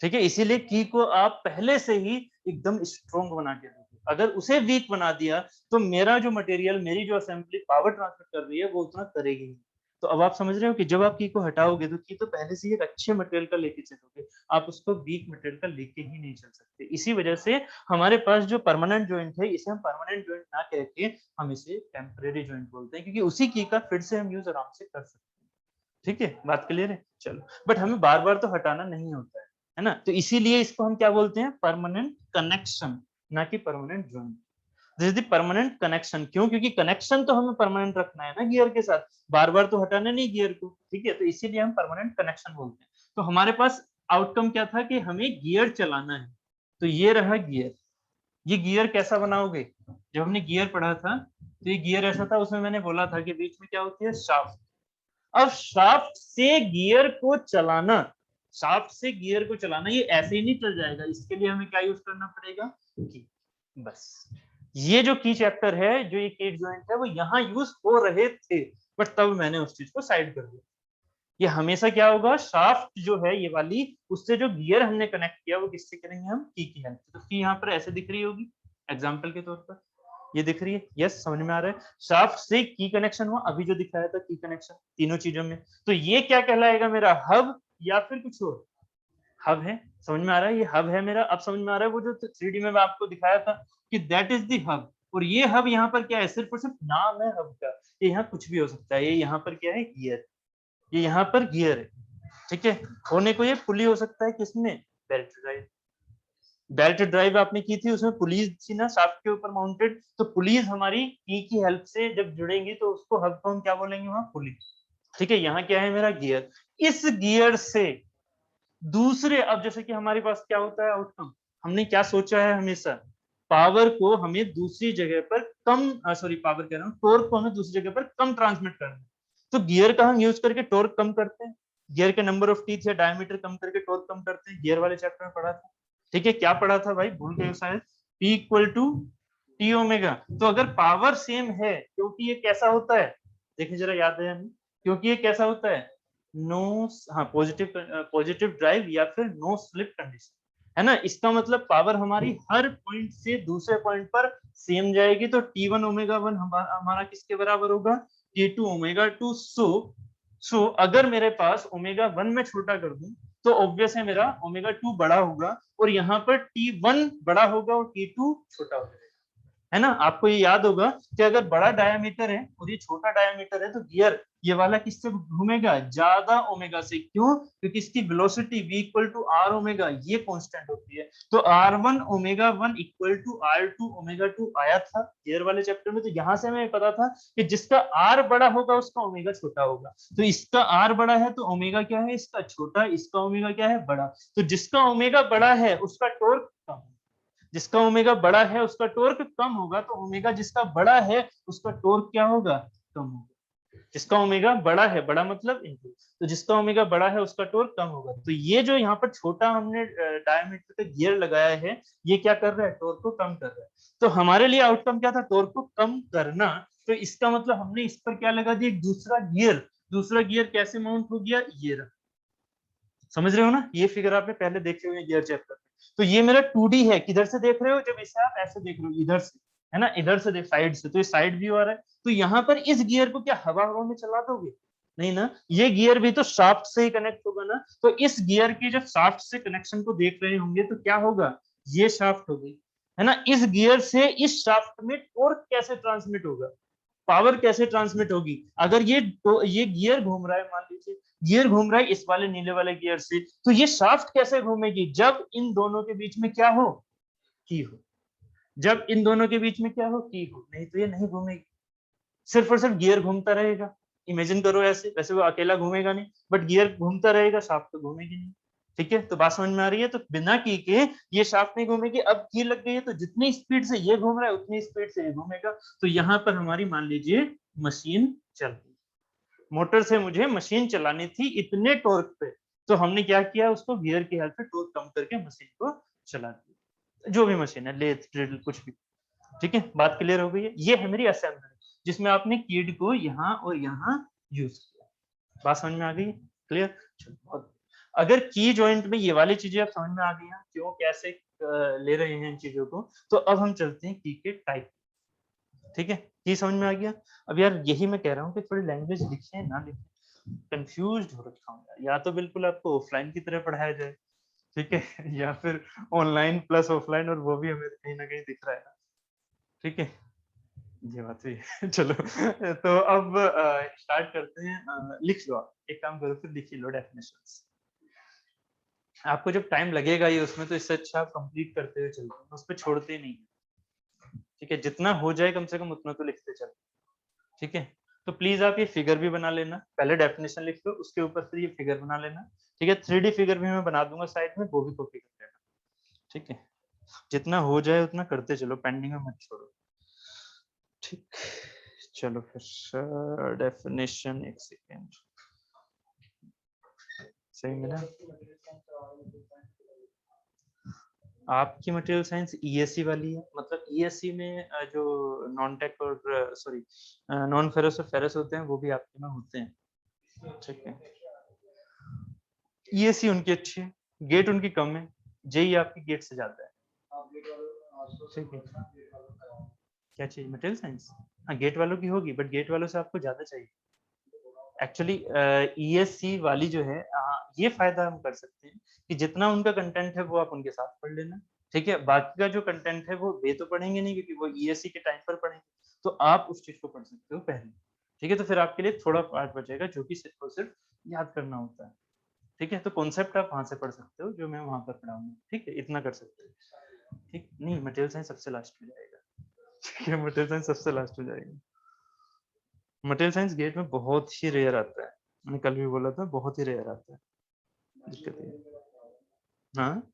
Speaker 1: ठीक है, इसीलिए की को आप पहले से ही एकदम स्ट्रॉन्ग बना के रखो। अगर उसे वीक बना दिया तो मेरा जो मटेरियल, मेरी जो असेंबली पावर ट्रांसफर कर रही है वो उतना करेगी नहीं। तो अब आप समझ रहे हो कि जब आप की को हटाओगे तो की तो पहले से ही एक अच्छे मटेरियल का लेके चलोगे, आप उसको वीक मटेरियल का लेके ही नहीं चल सकते। इसी वजह से हमारे पास जो परमानेंट ज्वाइंट है, इसे हम परमानेंट ज्वाइंट ना कह के हम इसे टेम्परेरी ज्वाइंट बोलते हैं, क्योंकि उसी की का फिर से हम यूज आराम से कर सकते हैं। ठीक है, बात क्लियर है? चलो, बट हमें बार बार तो हटाना नहीं होता है ना, तो इसीलिए इसको हम क्या बोलते हैं, परमानेंट कनेक्शन, ना कि permanent joint. This is the permanent connection. क्यों? क्योंकि कनेक्शन तो हमें परमानेंट रखना है ना गियर के साथ, बार बार तो हटाना नहीं गियर को। ठीक है, तो इसीलिए हम परमानेंट कनेक्शन बोलते हैं। तो हमारे पास आउटकम क्या था, कि हमें गियर चलाना है, तो ये रहा गियर। ये गियर कैसा बनाओगे, जब हमने गियर पढ़ा था तो ये गियर ऐसा था, उसमें मैंने बोला था कि बीच में क्या होती है, शाफ्ट। अब शाफ्ट से गियर को चलाना, शाफ्ट से गियर को चलाना ये ऐसे ही नहीं चल जाएगा, इसके लिए हमें क्या यूज करना पड़ेगा, की। बस ये जो की चैप्टर है, जो ये की जॉइंट है, वो यहाँ यूज हो रहे थे, बट तब मैंने उस चीज को साइड कर दिया। ये हमेशा क्या होगा, शाफ्ट जो है ये वाली, उससे जो गियर हमने कनेक्ट किया वो किससे करेंगे हम, की हेल्प से। तो की यहाँ पर ऐसे दिख रही होगी एग्जाम्पल के तौर पर, ये दिख रही है, यस समझ में आ रहा है। शाफ्ट से की कनेक्शन हुआ, अभी जो दिखाया था की कनेक्शन तीनों चीजों में, तो ये क्या कहलाएगा मेरा, हब या फिर कुछ और, हब है, समझ में आ रहा है, ये हब है मेरा। अब समझ में आ रहा है वो जो 3D में मैं आपको दिखाया था कि दैट इज द हब, और ये हब यहाँ पर क्या है, सिर्फ और सिर्फ नाम है हब का, ये यहाँ कुछ भी हो सकता है। ये यहाँ पर क्या है, गियर, ये यहाँ पर गियर है, ठीक है। होने को ये पुली हो सकता है, किसमें, बेल्ट ड्राइव। बेल्ट ड्राइव आपने की थी, उसमें पुलीज थी ना शाफ्ट के ऊपर माउंटेड, तो पुलीज हमारी की हेल्प से जब जुड़ेंगी तो उसको हब को हम क्या बोलेंगे, वहां पुली, ठीक है। यहाँ क्या है मेरा, गियर। इस गियर से दूसरे, अब जैसे कि हमारे पास क्या होता है आउटकम, हमने क्या सोचा है हमेशा, पावर को हमें दूसरी जगह पर कम, सॉरी पावर कह रहा हूँ, टॉर्क को हमें दूसरी जगह पर कम ट्रांसमिट करना है। तो गियर का हम यूज करके टॉर्क कम करते हैं, गियर के नंबर ऑफ टीथ या डायमीटर कम करके टॉर्क कम करते हैं, गियर वाले चैप्टर में पढ़ा था, ठीक है। क्या पढ़ा था भाई, भूल गए शायद, P equal to T omega. तो अगर पावर सेम है, क्योंकि ये कैसा होता है, देखिए जरा याद है हमें, क्योंकि ये कैसा होता है, नो, हाँ पॉजिटिव, पॉजिटिव ड्राइव या फिर नो स्लिप कंडीशन, है ना। इसका मतलब पावर हमारी हर पॉइंट से दूसरे पॉइंट पर सेम जाएगी, तो T1 ओमेगा 1 हमारा किसके बराबर होगा, T2 ओमेगा 2। सो अगर मेरे पास ओमेगा 1 में छोटा कर दूं, तो ऑब्वियस है मेरा ओमेगा 2 बड़ा होगा, और यहाँ पर T1 बड़ा होगा और T2 छोटा होगा, है ना। आपको ये याद होगा कि अगर बड़ा डायमीटर है और ये छोटा डायमीटर है, तो गियर ये वाला किससे घूमेगा, ज्यादा ओमेगा से। क्यों, क्योंकि इसकी velocity v equal to R omega ये कांस्टेंट होती है। तो R1 omega 1 equal to R2 omega 2 आया था गियर वाले चैप्टर में, तो यहां से हमें पता था कि जिसका R बड़ा होगा उसका ओमेगा छोटा होगा। तो इसका R बड़ा है तो ओमेगा क्या है, इसका छोटा, इसका ओमेगा क्या है, बड़ा। तो जिसका ओमेगा बड़ा है उसका टॉर्क कम, जिसका ओमेगा बड़ा है उसका टॉर्क कम होगा, तो ओमेगा जिसका बड़ा है उसका टॉर्क क्या होगा, कम होगा। जिसका ओमेगा बड़ा है, बड़ा मतलब इनटू, तो जिसका ओमेगा बड़ा है उसका टॉर्क कम होगा। तो ये जो यहाँ पर छोटा हमने डायमीटर पे गियर लगाया है, ये क्या कर रहा है, टॉर्क को कम कर रहा है। तो हमारे लिए आउटकम क्या था, टॉर्क को कम करना। तो इसका मतलब हमने इस पर क्या लगा दिया, एक दूसरा गियर। दूसरा गियर कैसे माउंट हो गया, ये रहा, समझ रहे हो ना, ये फिगर आपने पहले देखे हुए गियर चैप्टर में। तो ये मेरा 2D है, किधर से देख रहे हो, जब इसे आप ऐसे देख रहे हो इधर से, है ना, इधर से देख, साइड से, तो ये साइड व्यू आ रहा है। तो यहाँ पर इस गियर को क्या हवा हवा में चला दोगे, नहीं ना, ये गियर भी तो शाफ्ट से ही कनेक्ट होगा ना। तो इस गियर के जब शाफ्ट से कनेक्शन को देख रहे होंगे तो क्या होगा, ये शाफ्ट हो गई, है ना। इस गियर से इस शाफ्ट में टॉर्क कैसे ट्रांसमिट होगा, पावर कैसे ट्रांसमिट होगी, अगर ये गियर घूम रहा है, मान लीजिए गियर घूम रहा है इस वाले नीले वाले गियर से, तो ये शाफ्ट कैसे घूमेगी, जब इन दोनों के बीच में क्या हो, की हो। जब इन दोनों के बीच में क्या हो, की हो, नहीं तो ये नहीं घूमेगी, सिर्फ और सिर्फ गियर घूमता रहेगा। इमेजिन करो ऐसे, वैसे वो अकेला घूमेगा नहीं, बट गियर घूमता रहेगा, शाफ्ट तो घूमेगी नहीं। ठीक है, तो बात समझ में आ रही है। तो बिना की के ये शाफ्ट नहीं घूमेगी। अब की लग गई है तो जितनी स्पीड से ये घूम रहा है उतनी स्पीड से ये घूमेगा। तो यहाँ पर हमारी मान लीजिए मशीन चल रही, मोटर से मुझे मशीन चलानी थी इतने टॉर्क पे, तो हमने क्या किया, उसको गियर की हेल्प से टॉर्क कम करके मशीन को चला दिया। जो भी मशीन है, लेथ ड्रिल कुछ भी, ठीक है। बात क्लियर हो गई है। ये है मेरी असेंबली जिसमें आपने कीड को यहाँ और यहाँ यूज किया। बात समझ में आ गई, क्लियर। बहुत, अगर की जॉइंट में ये वाली चीजें आप समझ में आ गई हैं, क्यों कैसे ले रहे हैं इन चीजों को, तो अब हम चलते हैं की के टाइप। ठीक है, की समझ में आ गया। अब यार यही मैं कह रहा हूँ कि थोड़ी लैंग्वेज लिखे ना लिखे, कंफ्यूज हो रखा हूँ यार। या तो बिल्कुल आपको ऑफलाइन की तरह पढ़ाया जाए, ठीक है, या फिर ऑनलाइन प्लस ऑफलाइन, और वो भी हमें कहीं ना कहीं दिख रहा है ना, ठीक है। ये बात भी है। चलो, तो अब स्टार्ट करते हैं। लिख लो आप, एक काम करो, फिर लिख लो डेफिनेशंस। आपको जब टाइम लगेगा ये उसमें, तो इससे अच्छा आप कंप्लीट करते हुए चलते हैं, उस पर छोड़ते ही नहीं, ठीक है। जितना हो जाए कम से कम उतना तो लिखते चलो, ठीक है। तो प्लीज आप ये फिगर भी बना लेना, पहले डेफिनेशन लिख लो, उसके ऊपर फिर ये फिगर बना लेना, ठीक है। 3D फिगर भी मैं बना दूंगा साइड में, वो भी कॉपी कर लेना, ठीक है। जितना हो जाए उतना करते चलो, पेंडिंग में मत छोड़ो, ठीक। चलो फिर डेफिनेशन, एक सेकेंड। सही में ना। आपकी मटेरियल साइंस ईएससी वाली है, मतलब ईएससी में जो नॉन टेक और सॉरी नॉन फेरस और फेरस होते हैं वो भी आपके में होते हैं, ठीक है। ईएससी उनकी अच्छी है, गेट उनकी कम है, जेई आपकी गेट से ज्यादा है, ठीक है। क्या चाहिए मटेरियल साइंस? हाँ गेट वालों की होगी, बट गेट वालों से आपको ज्यादा चाहिए एक्चुअली। ईएससी वाली जो है ये फायदा हम कर सकते हैं कि जितना उनका कंटेंट है वो आप उनके साथ पढ़ लेना, ठीक है। बाकी का जो कंटेंट है वो वे तो पढ़ेंगे नहीं क्योंकि वो ईएससी के टाइम पर पढ़ेंगे, तो आप उस चीज को पढ़ सकते हो पहले, ठीक है। तो फिर आपके लिए थोड़ा पार्ट बचेगा जो कि सिर्फ और सिर्फ याद करना होता है, ठीक है। तो कॉन्सेप्ट आप वहां से पढ़ सकते हो जो मैं वहां पर पढ़ाऊंगा, ठीक है। इतना कर सकते हो, ठीक। नहीं मटेरियल साइंस सबसे लास्ट में जाएगा, ठीक है। मटेरियल साइंस सबसे लास्ट में जाएगा। मटेरियल साइंस गेट में बहुत ही रेयर आता है, मैंने कल भी बोला था, बहुत ही रेयर आता है, दिक्कत ये है। हाँ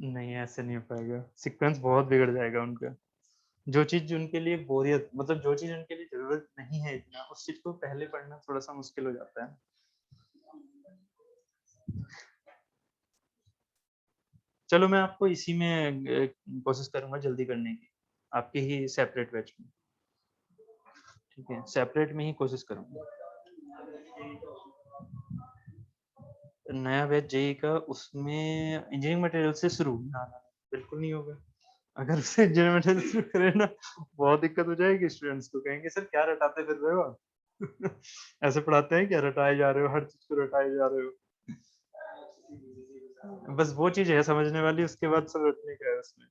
Speaker 1: नहीं ऐसे नहीं हो पाएगा, सीक्वेंस बहुत बिगड़ जाएगा उनका। जो चीज उनके लिए बोरियत, मतलब जो चीज उनके लिए जरूरत नहीं है इतना, उस चीज को पहले पढ़ना थोड़ा सा मुश्किल हो जाता है। चलो मैं आपको इसी में कोशिश करूंगा जल्दी करने की, आपके ही सेपरेट बैच में, ठीक है। सेपरेट में ही कोशिश करूंगा। नया बैच जेई का, उसमें इंजीनियरिंग मटेरियल से शुरू ना ना बिल्कुल नहीं होगा। अगर उसे इंजीनियरिंग मटेरियल शुरू करें ना बहुत दिक्कत हो जाएगी, स्टूडेंट्स को कहेंगे सर क्या रटाते फिर रहे हो आप ऐसे पढ़ाते हैं क्या, रटाए जा रहे हो, हर चीज को रटाए जा रहे हो। बस वो चीज है समझने वाली, उसके बाद सब रटने का है उसमें।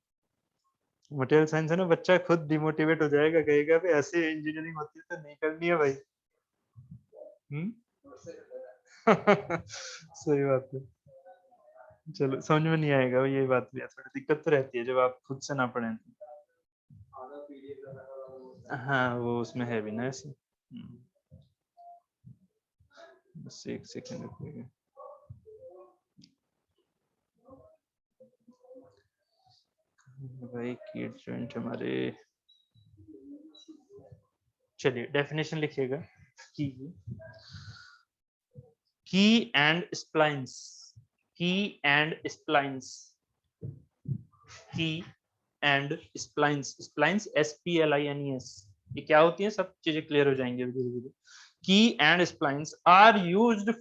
Speaker 1: मटेरियल साइंस है ना, बच्चा खुद डिमोटिवेट हो जाएगा, कहेगा भाई ऐसे इंजीनियरिंग होती है तो नहीं करनी है भाई। हम्म सही बात है। चलो समझ में नहीं आएगा, ये बात भी है, थोड़ी दिक्कत तो रहती है जब आप खुद से ना पढ़ें तो। हाँ वो उसमें है भी ना ऐसे। बस एक सेकंड रुकिएगा। भाई की जॉइंट हमारे, चलिए डेफिनेशन लिखिएगा की एंड स्प्लाइंस, की एंड स्प्लाइंस, की एंड स्प्लाइंस, स्प्लाइंस SPLINES, ये क्या होती है सब चीजें क्लियर हो जाएंगी धीरे धीरे। Key and splines are used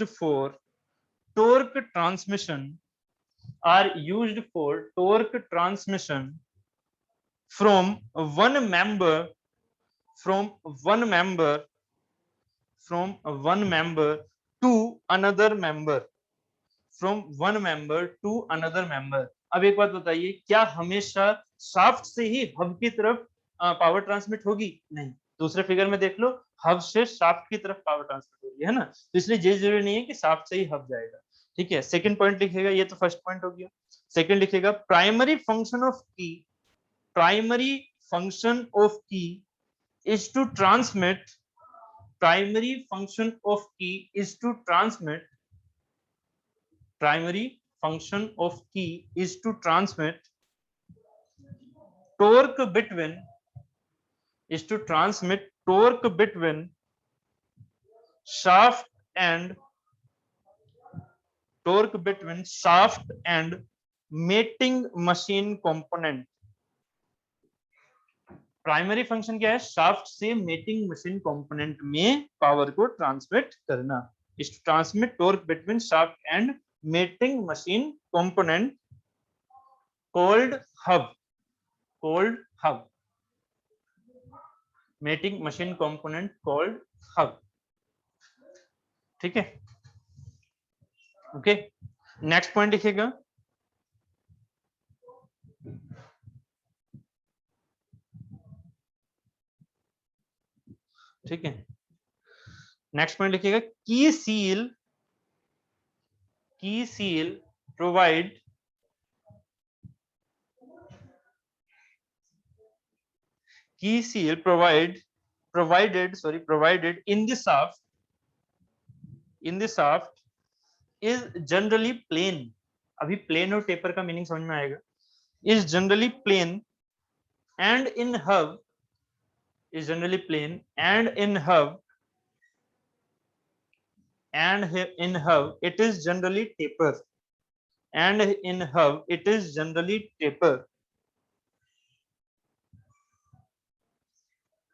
Speaker 1: for torque transmission, are used for torque transmission from one member from one member from one member to another member, from one member to another member. अब एक बात बताइए, क्या हमेशा shaft से ही hub की तरफ power transmit होगी? नहीं। दूसरे फिगर में देख लो, हब से शाफ्ट की तरफ पावर ट्रांसमिट होगी, है ना। तो इसलिए ये जरूरी नहीं है कि शाफ्ट से ही हब जाएगा, ठीक है। सेकंड पॉइंट लिखेगा, ये तो फर्स्ट पॉइंट हो गया। सेकंड लिखेगा primary function of key, primary function of key is to transmit, primary function of key is to transmit, primary function of key is to transmit torque between, is to transmit torque between shaft and torque between shaft and mating machine component। Primary function क्या है? Shaft से mating machine component में power को transmit करना, is to transmit torque between shaft and mating machine component called hub, called hub, mating machine component called hub, ठीक है। Okay next point लिखिएगा, ठीक है। नेक्स्ट पॉइंट लिखिएगा, की सील प्रोवाइड, की seal provided in the shaft, is generally plain। अभी plane और टेपर का मीनिंग समझ में आएगा। is generally plain and in hub, is generally plain and in hub and in hub it is generally taper, and in hub it is generally taper,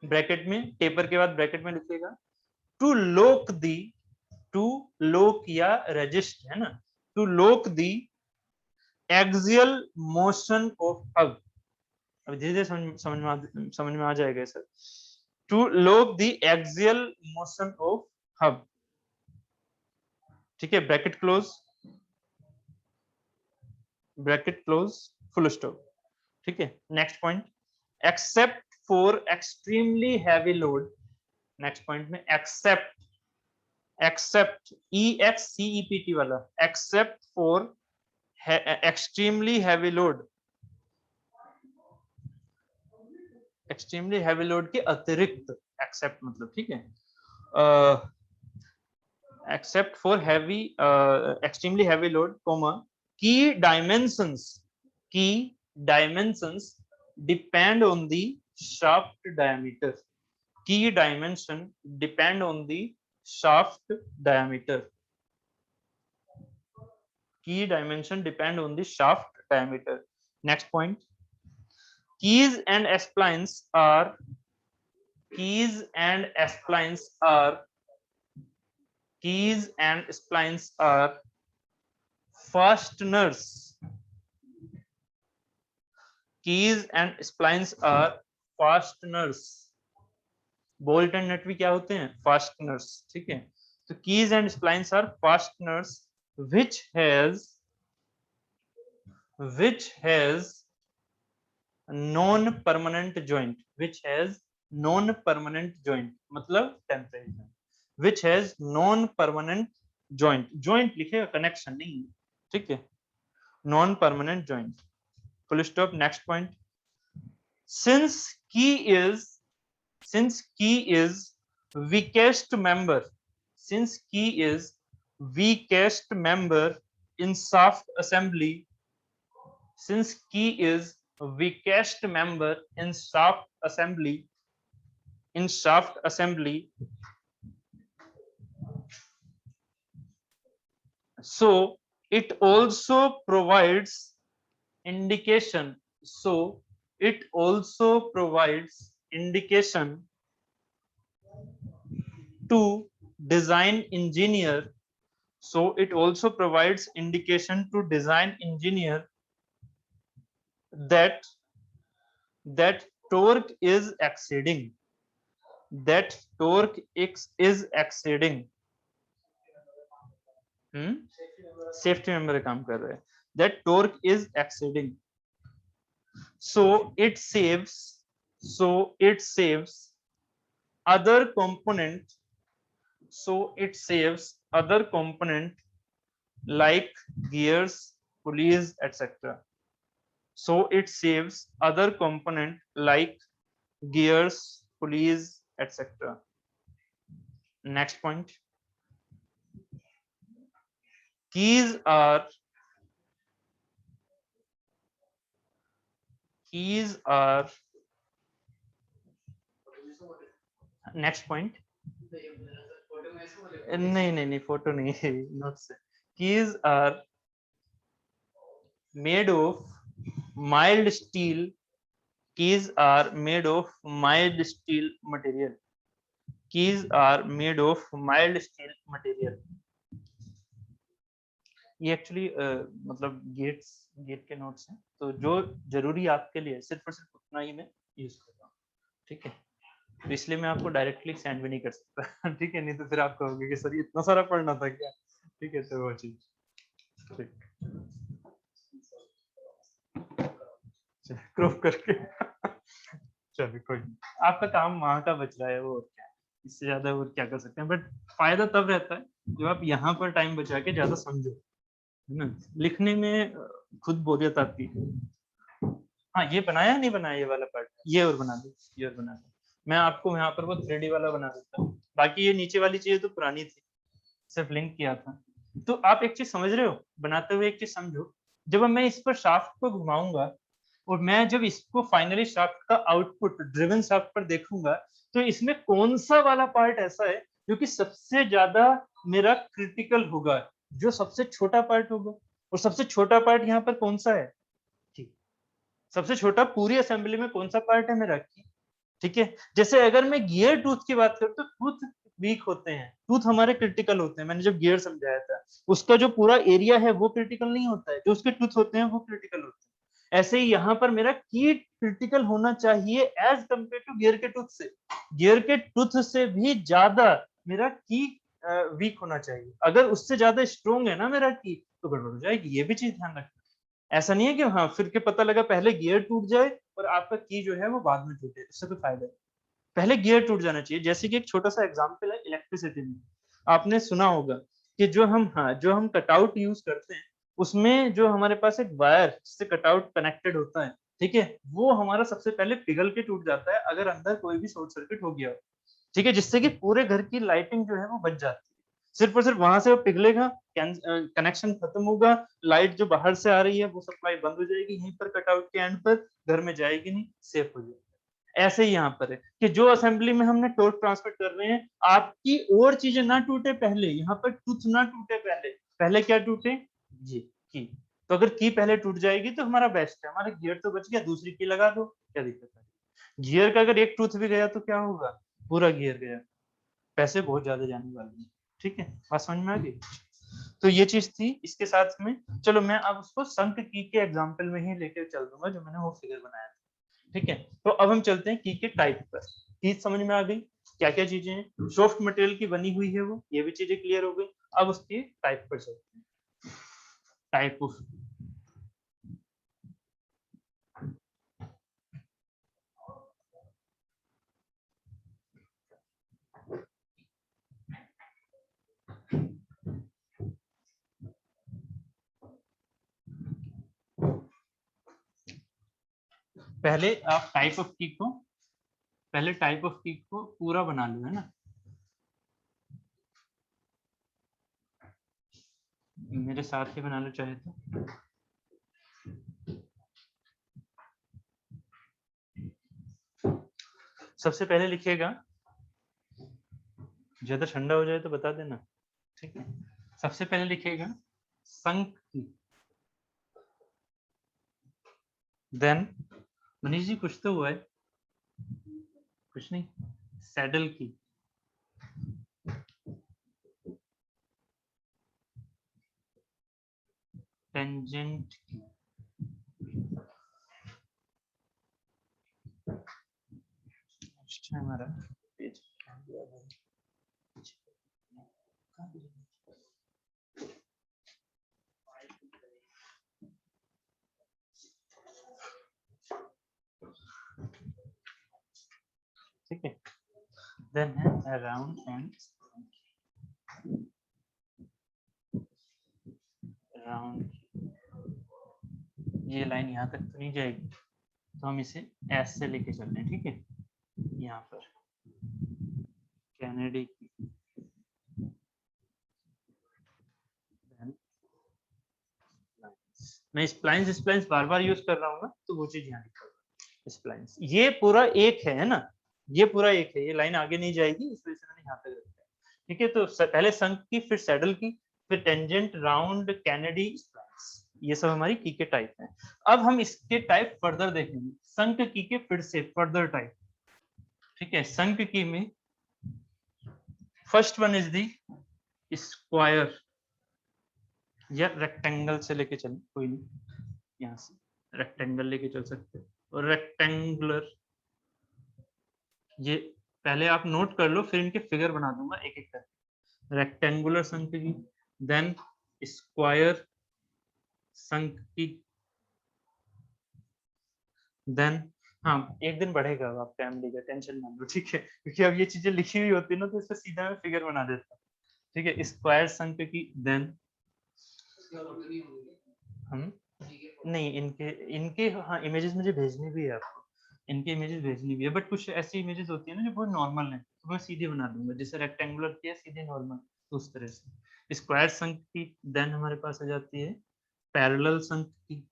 Speaker 1: bracket में taper के बाद bracket में लिखिएगा to lock the, to लोक या resist है ना, to lock the axial motion of hub, अब धीरे धीरे समझ में आ जाएगा sir, to lock the axial motion of hub, ठीक है, ब्रैकेट क्लोज फुल स्टॉप, ठीक है। Next point, except for extremely heavy load, next point में एक्सेप्ट EXCEPT वाला, except for extremely heavy load, extremely heavy load के अतिरिक्त, except मतलब, ठीक है, except for heavy extremely heavy load, comma, key dimensions depend on the shaft diameter, key dimension depend on the shaft diameter, key dimension depend on the shaft diameter. Next point, keys and splines are fasteners, keys and splines are fasteners, bolt and nut भी क्या होते हैं, fasteners, ठीक है। तो keys and splines are fasteners which has non-permanent joint, मतलब temperature, which has non-permanent joint लिखेगा, connection नहीं, ठीक है, non-permanent joint, full stop। next point, since key is weakest member in shaft assembly, since key is weakest member in shaft assembly, so it also provides indication, to design engineer, that torque is exceeding, safety member काम कर रहे हैं, that torque is exceeding, so it saves other component like gears, pulleys, etc. Next point, keys are next point, नहीं photo नहीं है, notes है। keys are made of mild steel material, ये actually मतलब गेट के नोट्स हैं, तो जो जरूरी आपके लिए सिर्फ और सिर्फ उतना ही मैं यूज कर रहा हूँ, ठीक है, तो इसलिए मैं आपको डायरेक्टली सेंड भी नहीं कर सकता, ठीक है, नहीं तो फिर आप कहोगे कि सर ये इतना सारा पढ़ना था क्या, ठीक है, तो वो चीज, ठीक, क्रॉप करके चलिए कोई नहीं, आपका काम वहां का बच रहा है, वो क्या है, इससे ज्यादा और क्या कर सकते हैं, बट फायदा तब रहता है जब आप यहाँ पर टाइम बचा के ज्यादा समझो, है ना, लिखने में खुद बोरियत आती है। हाँ, ये बनाया नहीं बनाया ये वाला पार्ट, ये और बना दो, मैं आपको यहाँ पर वो 3D वाला बना देता हूँ, बाकी ये नीचे वाली चीज तो पुरानी थी, सिर्फ लिंक किया था। तो आप एक चीज समझ रहे हो, बनाते हुए एक चीज समझो, जब मैं इस पर शाफ्ट को घुमाऊंगा और मैं जब इसको फाइनली शाफ्ट का आउटपुट ड्रिवन शाफ्ट पर देखूंगा, तो इसमें कौन सा वाला पार्ट ऐसा है जो कि सबसे ज्यादा मेरा क्रिटिकल होगा, जो सबसे छोटा पार्ट होगा। और सबसे छोटा पार्ट यहाँ पर कौन सा है? ठीक, सबसे छोटा पूरी असेंबली में कौन सा पार्ट है मेरा? की। ठीक है, जैसे अगर मैं गियर टूथ की बात करूं तो टूथ वीक होते हैं, टूथ हमारे क्रिटिकल होते हैं। मैंने जब गियर समझाया था, उसका जो पूरा एरिया है वो क्रिटिकल नहीं होता है, जो उसके टूथ होते हैं वो क्रिटिकल होते हैं। ऐसे ही यहाँ पर मेरा की क्रिटिकल होना चाहिए एज कंपेयर टू गियर के टूथ से। गियर के टूथ से भी ज्यादा मेरा की वीक होना चाहिए। अगर उससे ज्यादा स्ट्रोंग है ना मेरा की, तो गड़बड़ हो जाएगी। ये भी चीज ध्यान रखना। ऐसा नहीं है कि हाँ फिर के पता लगा पहले गियर टूट जाए और आपका की जो है वो बाद में टूटे, उससे कोई फायदा नहीं। पहले गियर टूट जाना चाहिए। जैसे कि एक छोटा सा एग्जांपल है इलेक्ट्रिसिटी में, आपने सुना होगा कि जो हम कटआउट यूज करते हैं, उसमें जो हमारे पास एक वायर जिससे कटआउट कनेक्टेड होता है, ठीक है, वो हमारा सबसे पहले पिघल के टूट जाता है अगर अंदर कोई भी शॉर्ट सर्किट हो गया हो। ठीक है, जिससे कि पूरे घर की लाइटिंग जो है वो बच जाती है। सिर्फ और सिर्फ वहां से वो पिघलेगा, कनेक्शन खत्म होगा, लाइट जो बाहर से आ रही है वो सप्लाई बंद हो जाएगी यहीं पर कटआउट के एंड पर, घर में जाएगी नहीं, सेफ हो जाएगी। ऐसे ही यहाँ पर है कि जो असेंबली में हमने टॉर्क ट्रांसफर कर रहे हैं, आपकी और चीजें ना टूटे पहले, यहाँ पर टूथ ना टूटे पहले, पहले क्या टूटे? जी, की। तो अगर की पहले टूट जाएगी तो हमारा बेस्ट है, हमारा गियर तो बच गया, दूसरी की लगा दो, क्या दिक्कत है? गियर का अगर एक टूथ भी गया तो क्या होगा? पूरा गियर गया, पैसे बहुत ज्यादा जाने वाले हैं। ठीक है, बात समझ में आ गई? तो ये चीज थी इसके साथ में। चलो मैं अब उसको संक की के एग्जांपल में ही लेकर चल दूंगा, जो मैंने वो फिगर बनाया था। ठीक है, तो अब हम चलते हैं की के टाइप पर। की समझ में आ गई, क्या क्या चीजें हैं, सॉफ्ट मटेरियल की बनी हुई है वो, ये भी चीजें क्लियर हो गई। अब उसकी टाइप पर चलते हैं। टाइप ऑफ, पहले आप टाइप ऑफ की को, पहले टाइप ऑफ की को पूरा बना लो, है ना। मेरे साथ ही बना लो चाहे तो। सबसे पहले लिखिएगा, ज्यादा ठंडा हो जाए तो बता देना। ठीक है, सबसे पहले लिखिएगा संक की, देन मनीष जी कुछ तो हुआ है? कुछ नहीं। सैडल की, टेंजेंट की, हमारा पेज ठीक है, देन है अराउंड एंड अराउंड। ये लाइन यहाँ तक तो नहीं जाएगी, तो हम इसे एस से लेके चल रहे हैं। ठीक है, यहाँ पर कैनेडी की, मैं स्प्लाइंस स्प्लाइंस बार बार यूज कर रहा हूँ ना, तो वो चीज यहाँ लिखा हुआ स्प्लाइंस। ये पूरा एक है ना, ये पूरा एक है, ये लाइन आगे नहीं जाएगी, इस वजह से मैंने यहाँ तक रखा है। ठीक है, तो पहले संक की, फिर सैडल की, फिर टेंजेंट, राउंड, कैनेडी, स्प्लाइंस, ये सब हमारी की के टाइप हैं। अब हम इसके टाइप फर्दर देखेंगे, संक की के फिर से फर्दर टाइप। ठीक है, संक की में first one is the square या रेक्टेंगल से लेके चलें, कोई नहीं, यहाँ से रेक्टेंगल लेके चल सकते हैं, और रेक्टेंगुलर, ये पहले आप नोट कर लो, फिर इनके फिगर बना दूंगा एक एक करके। रेक्टेंगुलर संक की, देन स्क्वायर संक की, देन हाँ एक दिन बढ़ेगा आप फैमिली का, टेंशन ना लो। ठीक है, क्योंकि अब ये चीजें लिखी हुई होती है ना, तो इससे सीधा मैं फिगर बना देता हूँ। ठीक है, स्क्वायर संक की, देन हम नहीं, इनके इनके हाँ इमेजेस मुझे भेजनी भी है आपको, इनके इमेजेस भेजनी भी है, बट कुछ ऐसी इमेजेस होती है ना जो बहुत नॉर्मल है, तो मैं सीधे बना दूंगा, जैसे रेक्टेंगुलर किया सीधे नॉर्मल, तो उस तरह से स्क्वायर संक की, देन हमारे पास आ जाती है पैरेलल संक की।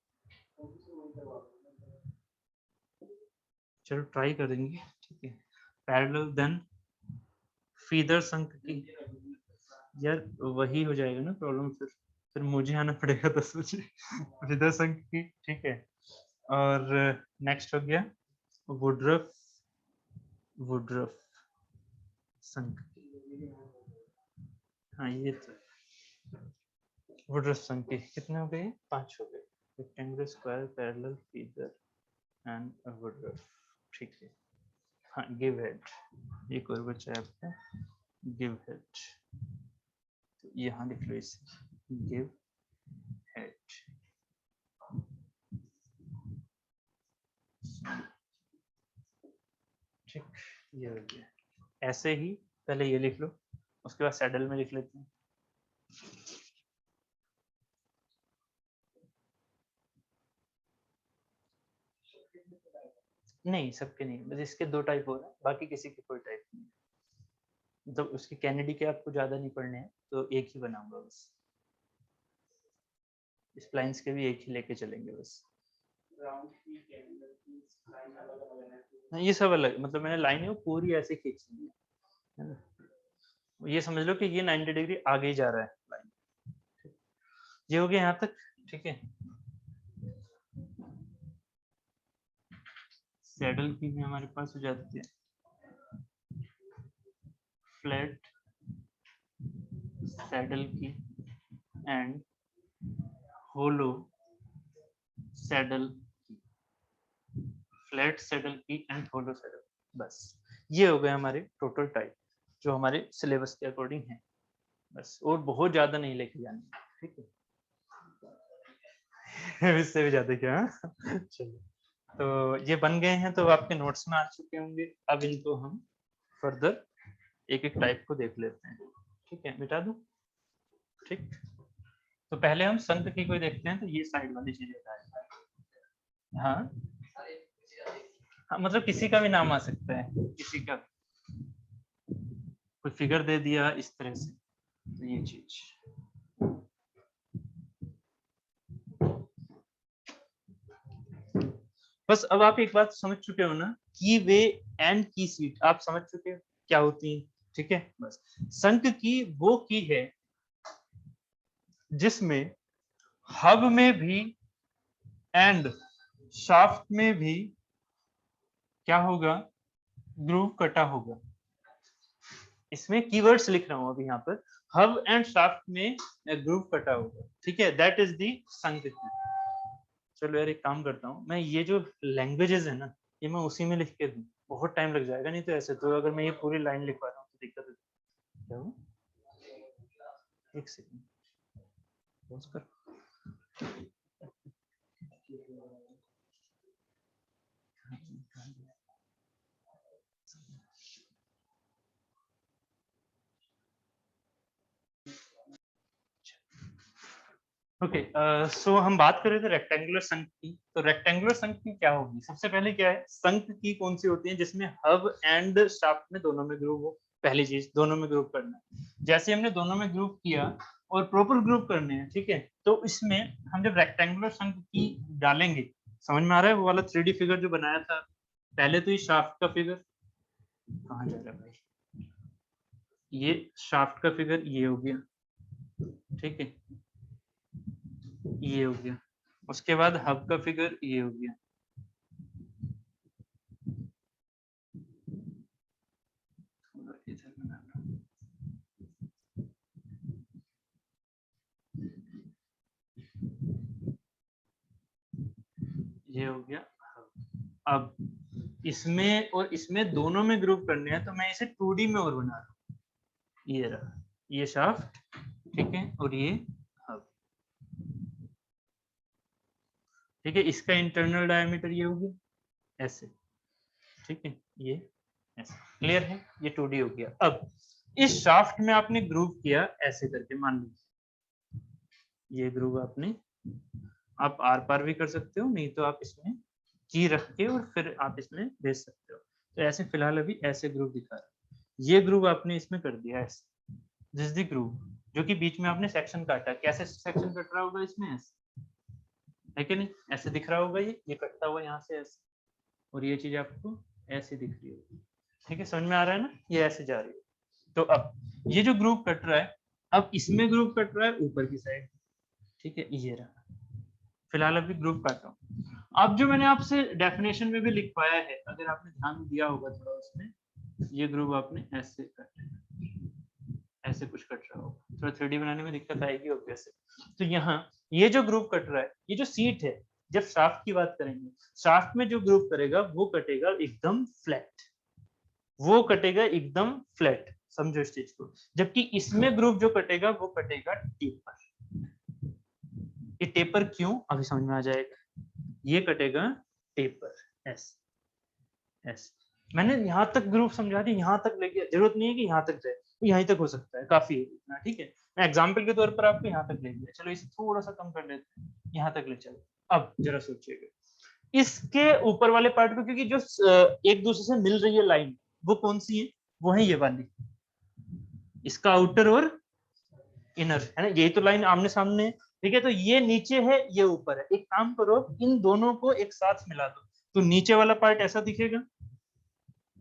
Speaker 1: चलो ट्राई करेंगे। ठीक है, पैरेलल, देन फीदर संक की, यार वही हो जाएगा ना प्रॉब्लम, फिर मुझे आना पड़ेगा 10 बजे हृदय संघ की, ठीक है। और नेक्स्ट हो गया वुडरफ, वुडरफ संघ। हाँ ये तो वुडरफ संघ के कितने हो गए? 5 हो गए। Rectangular, square, parallel, feature and Woodruff, ठीक है। हाँ गिव हेड, एक और बचा है आपका गिव हेड, तो यहाँ लिख लो इसे गिव हेड। ठीक, ये हो गया। ऐसे ही पहले ये लिख लो, उसके बाद सैडल में लिख लेते हैं। नहीं सबके नहीं, बस इसके 2 टाइप हो रहे हैं, बाकी किसी के कोई टाइप नहीं है। तो उसके कैनेडी के आपको ज्यादा नहीं पढ़ने हैं, तो एक ही बनाऊंगा बस। स्प्लाइंस के भी एक ही लेके चलेंगे बस। ये सब अलग, मतलब मैंने लाइन है वो पूरी ऐसे खींची है ना। ये समझ लो कि ये 90 डिग्री आगे ही जा रहा है लाइन। ये हो गया यहाँ तक, ठीक है। सैडल की भी हमारे पास हो जाती है फ्लैट सैडल की एंड होलो सैडल की, फ्लैट सैडल की एंड होलो सैडल। बस ये हो गए हमारे टोटल टाइप जो हमारे सिलेबस के अकॉर्डिंग है, बस। और बहुत ज्यादा नहीं लेके जाने, ठीक है इससे भी ज्यादा क्या? चलो, तो ये बन गए हैं, तो आपके नोट्स में आ चुके होंगे। अब इनको हम फर्दर एक एक टाइप को देख लेते हैं, ठीक है। मिटा दूं? ठीक, तो पहले हम संघ की कोई देखते हैं, तो ये साइड वाली चीजें हाँ हाँ, मतलब किसी का भी नाम आ सकता है, किसी का कोई फिगर दे दिया इस तरह से, तो ये चीज। बस अब आप एक बात समझ चुके हो ना, की वे एंड की सीट आप समझ चुके हो क्या होती है, ठीक है। बस संघ की वो की है जिसमें हब में भी एंड शाफ्ट में भी क्या होगा, ग्रूव कटा होगा। इसमें कीवर्ड्स लिख रहा हूं अभी यहाँ पर, हब एंड शाफ्ट में ग्रूव कटा होगा, ठीक है। दैट इज दी संघ की। चलो यार एक काम करता हूँ, मैं ये जो लैंग्वेजेस है ना, ये मैं उसी में लिख के दूं, बहुत टाइम लग जाएगा। नहीं तो ऐसे तो अगर मैं ये पूरी लाइन लिखवा रहा हूँ तो दिक्कत है। क्या हुआ? एक सेकंड पॉज कर। ओके, सो हम बात कर रहे थे रेक्टेंगुलर संघ की। तो रेक्टेंगुलर संघ की क्या होगी? सबसे पहले क्या है, संघ की कौन सी होती है जिसमें हब एंड शाफ्ट में दोनों में ग्रूव हो। पहली चीज, दोनों में ग्रुप करना है। जैसे हमने दोनों में ग्रुप किया और प्रॉपर ग्रुप करने हैं, ठीक है, तो इसमें हम जब रेक्टेंगुलर संघ की डालेंगे, समझ में आ रहा है वो वाला 3D फिगर जो बनाया था पहले, तो ये शाफ्ट का फिगर कहाँ जा रहा है भाई, ये शाफ्ट का फिगर ये हो गया, ठीक है, ये हो गया। उसके बाद हब का फिगर ये हो गया। इधर बना लो। ये हो गया। अब इसमें और इसमें दोनों में ग्रुप करने हैं, तो मैं इसे 2D में और बना रहा हूँ। ये रहा, ये शाफ्ट, ठीक है, और ये हब, ठीक है। इसका इंटरनल डायमीटर ये होगी ऐसे, ठीक है, ये ऐसे। क्लियर है? ये 2D हो गया। अब इस शाफ्ट में आपने ग्रुप किया ऐसे करके, मान लीजिए ये ग्रुप आपने, आप आर पार भी कर सकते हो, नहीं तो आप इसमें की रख के और फिर आप इसमें भेज सकते हो। तो ऐसे फिलहाल अभी ऐसे ग्रुप दिखा रहा है, ये ग्रुप आपने इसमें कर दिया ऐसे, दिस द ग्रुप, जो कि बीच में आपने सेक्शन काटा। कैसे सेक्शन कट रहा होगा इसमें? ऐसे है कि नहीं? ऐसे दिख रहा होगा, ये कटता हुआ यहाँ से ऐसे, और ये चीज आपको ऐसे दिख रही होगी, ठीक है। समझ में आ रहा है ना? ये ऐसे जा रही है। तो अब ये जो ग्रुप कट रहा है, अब इसमें ग्रुप कट रहा है ऊपर की साइड, ठीक है, ये रहा। फिलहाल अभी ग्रुप काटा हूँ। अब जो मैंने आपसे डेफिनेशन में भी लिखवाया है, अगर आपने ध्यान दिया होगा थोड़ा उसमें, ये ग्रुप आपने ऐसे कट, ऐसे कुछ कट रहा होगा, थोड़ा 3D बनाने में दिक्कत आएगी ऑब्वियस है। तो यहाँ ये जो ग्रुप कट रहा है, ये जो सीट है, जब शाफ्ट की बात करेंगे, शाफ्ट में जो ग्रुप करेगा वो कटेगा एकदम फ्लैट, वो कटेगा एकदम फ्लैट, समझो इस चीज को। जबकि इसमें ग्रुप जो कटेगा वो कटेगा टेपर। ये टेपर क्यों, अभी समझ में आ जाएगा। ये कटेगा टेपर, ऐसे ऐसे। मैंने यहाँ तक ग्रुप समझा दी, यहाँ तक लेके जरूरत नहीं है कि यहाँ तक जाए, तो यहीं तक हो सकता है, काफी है इतना, ठीक है। मैं एग्जाम्पल के तौर पर आपको यहाँ तक ले लिया, चलो इसे थोड़ा सा कम कर लेते हैं, यहाँ तक ले चलो। अब जरा सोचिएगा इसके ऊपर वाले पार्ट को, क्योंकि जो एक दूसरे से मिल रही है लाइन, वो कौन सी है, वो है ये वाली, इसका आउटर और इनर, है ना, यही तो लाइन आमने सामने है, ठीक है। तो ये नीचे है, ये ऊपर है, एक काम करो इन दोनों को एक साथ मिला दो, तो नीचे वाला पार्ट ऐसा दिखेगा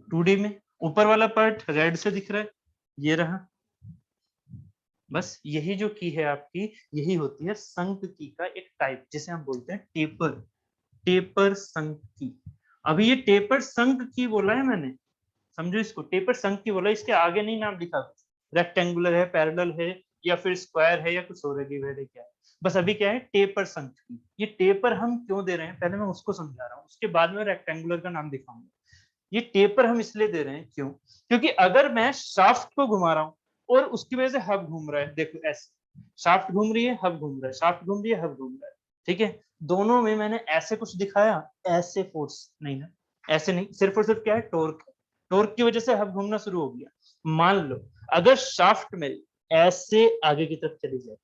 Speaker 1: 2D में, ऊपर वाला पार्ट रेड से दिख रहा है, ये रहा। बस यही जो की है आपकी, यही होती है संक की का एक टाइप, जिसे हम बोलते हैं टेपर, टेपर संक की। अभी ये टेपर संक की बोला है मैंने, समझो इसको, टेपर संक की बोला, इसके आगे नहीं नाम लिखा, रेक्टेंगुलर है, पैरेलल है, या फिर स्क्वायर है, या कुछ और है, क्या है। बस अभी क्या है, टेपर संक की। ये टेपर हम क्यों दे रहे हैं, पहले मैं उसको समझा रहा हूँ, उसके बाद में रेक्टेंगुलर का नाम दिखाऊंगा। ये टेपर हम इसलिए दे रहे हैं, क्यों, क्योंकि अगर मैं शाफ्ट को घुमा रहा हूं और उसकी वजह से हब घूम रहा है, देखो ऐसे शाफ्ट घूम रही है, हब घूम रहा है, शाफ्ट घूम रही है, हब घूम रहा है, ठीक है। दोनों में मैंने ऐसे कुछ दिखाया, ऐसे फोर्स नहीं ना, ऐसे नहीं, सिर्फ और सिर्फ क्या है, टॉर्क, टॉर्क की वजह से हब घूमना शुरू हो गया। मान लो अगर शाफ्ट मेरी ऐसे आगे की तरफ चली जाए,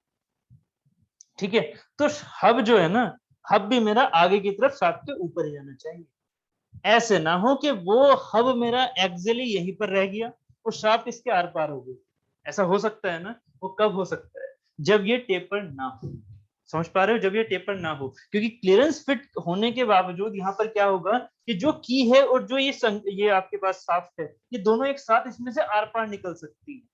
Speaker 1: ठीक है, तो हब जो है ना, हब भी मेरा आगे की तरफ शाफ्ट के ऊपर ही जाना चाहिए। ऐसे ना हो कि वो हब मेरा एक्चुअली यहीं पर रह गया और शाफ्ट इसके आर पार हो गई। ऐसा हो सकता है ना, वो कब हो सकता है, जब ये टेपर ना हो, समझ पा रहे हो, जब ये टेपर ना हो, क्योंकि क्लियरेंस फिट होने के बावजूद यहाँ पर क्या होगा कि जो की है और जो ये आपके पास शाफ्ट है, ये दोनों एक साथ इसमें से आर पार निकल सकती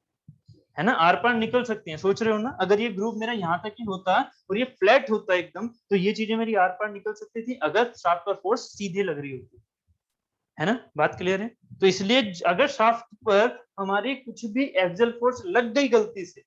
Speaker 1: है ना, आर पार निकल सकती हैं। सोच रहे हो ना, अगर ये ग्रुप मेरा यहाँ तक ही होता और ये फ्लैट होता एकदम, तो ये चीजें मेरी आर पार निकल सकती थी, अगर शाफ्ट पर फोर्स सीधे लग रही होती, है ना, बात क्लियर है। तो इसलिए अगर शाफ्ट पर हमारी कुछ भी एक्सल फोर्स लग गई गलती से,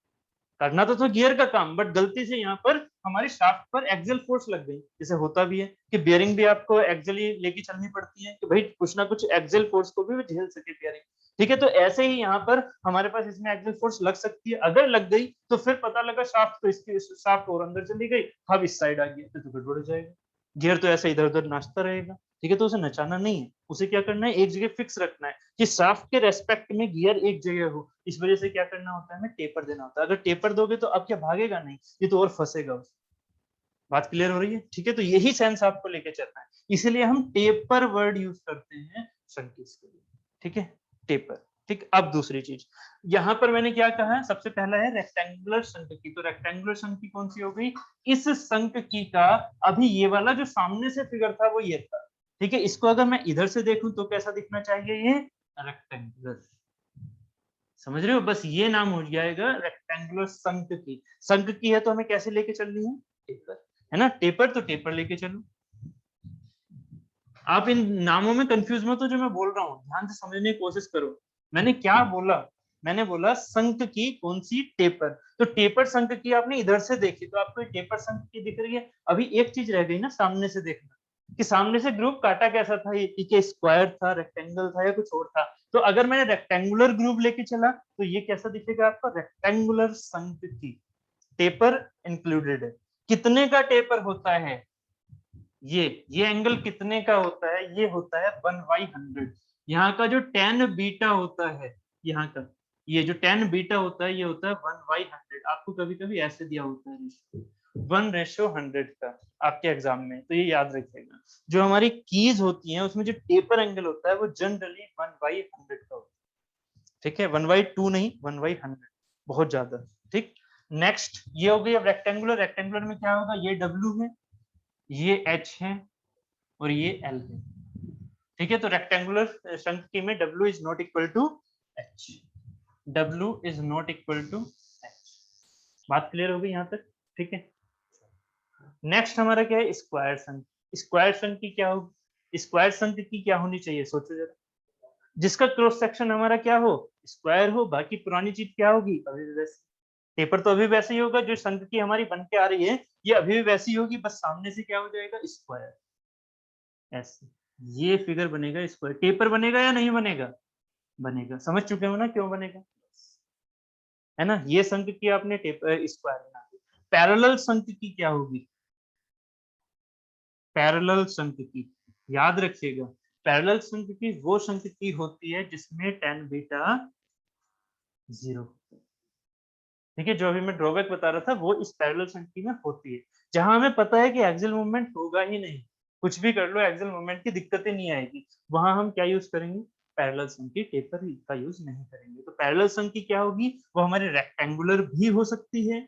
Speaker 1: करना तो गियर का काम, बट गलती से यहाँ पर हमारी शाफ्ट पर एक्सल फोर्स लग गई, जैसे होता भी है कि बियरिंग भी आपको एक्सली लेके चलनी पड़ती है, कि भाई कुछ ना कुछ एक्सल फोर्स को भी झेल सके बियरिंग, ठीक है। तो ऐसे ही यहाँ पर हमारे पास इसमें एक्सल फोर्स लग सकती है, अगर लग गई तो फिर पता लगा शाफ्ट, तो इसकी शाफ्ट और अंदर चली गई, अब इस साइड आ गई, तो गड़बड़ हो जाएगा, गियर तो ऐसे इधर उधर नाचता रहेगा, ठीक है। तो उसे नचाना नहीं है, उसे क्या करना है, एक जगह फिक्स रखना है, कि शाफ्ट के रेस्पेक्ट में गियर एक जगह हो। इस वजह से क्या करना होता है, हमें टेपर देना होता है। अगर टेपर दोगे तो अब क्या भागेगा नहीं, ये तो और फंसेगा। बात क्लियर हो रही है, ठीक है। तो यही सेंस आपको लेके चलना है, इसीलिए हम टेपर वर्ड यूज करते हैं संकेत के लिए, ठीक है, टेपर, ठीक। अब दूसरी चीज, यहां पर मैंने क्या कहा है, सबसे पहला है रेक्टेंगुलर संकेत, तो रेक्टेंगुलर संकेत कौन सी हो गई, इस संकेत का, अभी ये वाला जो सामने से फिगर था वो ये था, ठीक है। इसको अगर मैं इधर से देखूं तो कैसा दिखना चाहिए, ये रेक्टेंगुलर, समझ रहे हो, बस ये नाम हो जाएगा रेक्टेंगुलर संकेत। संकेत है तो हमें कैसे लेके चलनी है, टेपर, है ना, टेपर, तो टेपर लेके चलो। आप इन नामों में कंफ्यूज मत हो, जो मैं बोल रहा हूँ ध्यान से समझने की कोशिश करो। मैंने क्या बोला, मैंने बोला संक की कौन सी, टेपर, तो टेपर संक की आपने इधर से देखी तो आपको टेपर संक की दिख रही है। अभी एक चीज रह गई ना, सामने से देखना, कि सामने से ग्रुप काटा कैसा था, ये स्क्वायर था, रेक्टेंगल था, या कुछ और था। तो अगर मैंने रेक्टेंगुलर ग्रुप लेके चला तो ये कैसा दिखेगा आपका, रेक्टेंगुलर संक की, टेपर इंक्लूडेड है। कितने का टेपर होता है, ये एंगल कितने का होता है, ये होता है 1/100। यहाँ का जो tan बीटा होता है, यहाँ का ये जो tan बीटा होता है, ये होता है 1/100। आपको कभी कभी ऐसे दिया होता है 1:100 का आपके एग्जाम में, तो ये याद रखिएगा। जो हमारी कीज होती हैं उसमें जो टेपर एंगल होता है वो जनरली 1/100 का होता है, ठीक है, 1/2 नहीं, 1/100, बहुत ज्यादा, ठीक। नेक्स्ट ये हो गई। अब रेक्टेंगुलर, रेक्टेंगुलर में क्या होगा, ये W है, ये H है, और ये L है, ठीक है। तो रेक्टेंगुलर संख्या में W is not equal to H, W is not equal to H, बात क्लियर हो गई यहाँ तक? ठीक है। नेक्स्ट हमारा क्या है, स्क्वायर संख्या। स्क्वायर संख्या क्या होगी, स्क्वायर संख्या की क्या होनी चाहिए, सोचो जरा। जिसका क्रॉस सेक्शन हमारा क्या हो, स्क्वायर हो, बाकी पुरानी चीज क्या होगी, अभी भी वैसी। पेपर तो अभी वैसे ही होगा, जो संख्या की हमारी बन के आ रही है ये अभी भी वैसी होगी, बस सामने से क्या हो जाएगा, स्क्वायर। ऐसे ये फिगर बनेगा स्क्वायर। टेपर बनेगा या नहीं बनेगा, बनेगा। समझ चुके हो ना क्यों बनेगा, है ना। ये संख्या की आपने टेपर स्क्वायर बना दी। पैरेलल संख्या की क्या होगी, पैरेलल संख्या की, याद रखिएगा, पैरेलल संख्या की वो संख्या की होती है जिसमें tan बीटा 0। ठीक है, जो अभी मैं ड्रॉबैक बता रहा था वो इस पैरेलल संख्या में होती है, जहां हमें पता है कि एक्सियल मूवमेंट होगा ही नहीं, कुछ भी कर लो एक्सियल मूवमेंट की दिक्कतें नहीं आएगी, वहां हम क्या यूज करेंगे, पैरेलल संख्या, टेपर का यूज नहीं करेंगे। तो पैरेलल संख्या क्या होगी, वो हमारी रेक्टेंगुलर भी हो सकती है,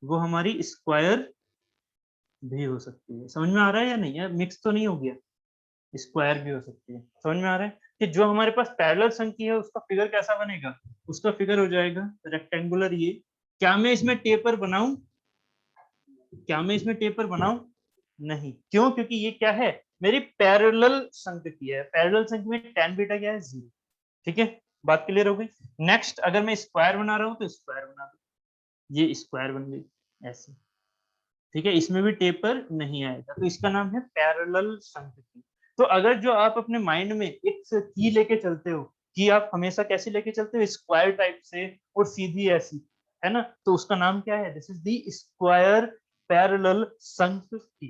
Speaker 1: वो हमारी स्क्वायर भी हो सकती है। समझ में आ रहा है या नहीं, यार मिक्स तो नहीं हो गया, स्क्वायर भी हो सकती है। समझ में आ रहा है कि जो हमारे पास पैरेलल संख्या है उसका फिगर कैसा बनेगा, उसका फिगर हो जाएगा रेक्टेंगुलर। ये क्या मैं इसमें टेपर बनाऊं, क्या मैं इसमें टेपर बनाऊं, नहीं, क्यों, क्योंकि ये क्या है, मेरी पैरेलल संख्या की है, पैरेलल संख्या में tan बीटा क्या है, 0। ठीक है, बात क्लियर हो गई। नेक्स्ट अगर मैं स्क्वायर बना रहा हूं तो स्क्वायर बना दो, ये स्क्वायर बन गई ऐसे। ठीक है, इसमें भी टेपर नहीं आएगा, तो इसका नाम है पैरेलल संख्या। तो अगर जो आप अपने माइंड में एक की लेके चलते हो, कि आप हमेशा कैसे लेके चलते हो, स्क्वायर टाइप से और सीधी ऐसी, है ना, तो उसका नाम क्या है, this is the square parallel संख्या,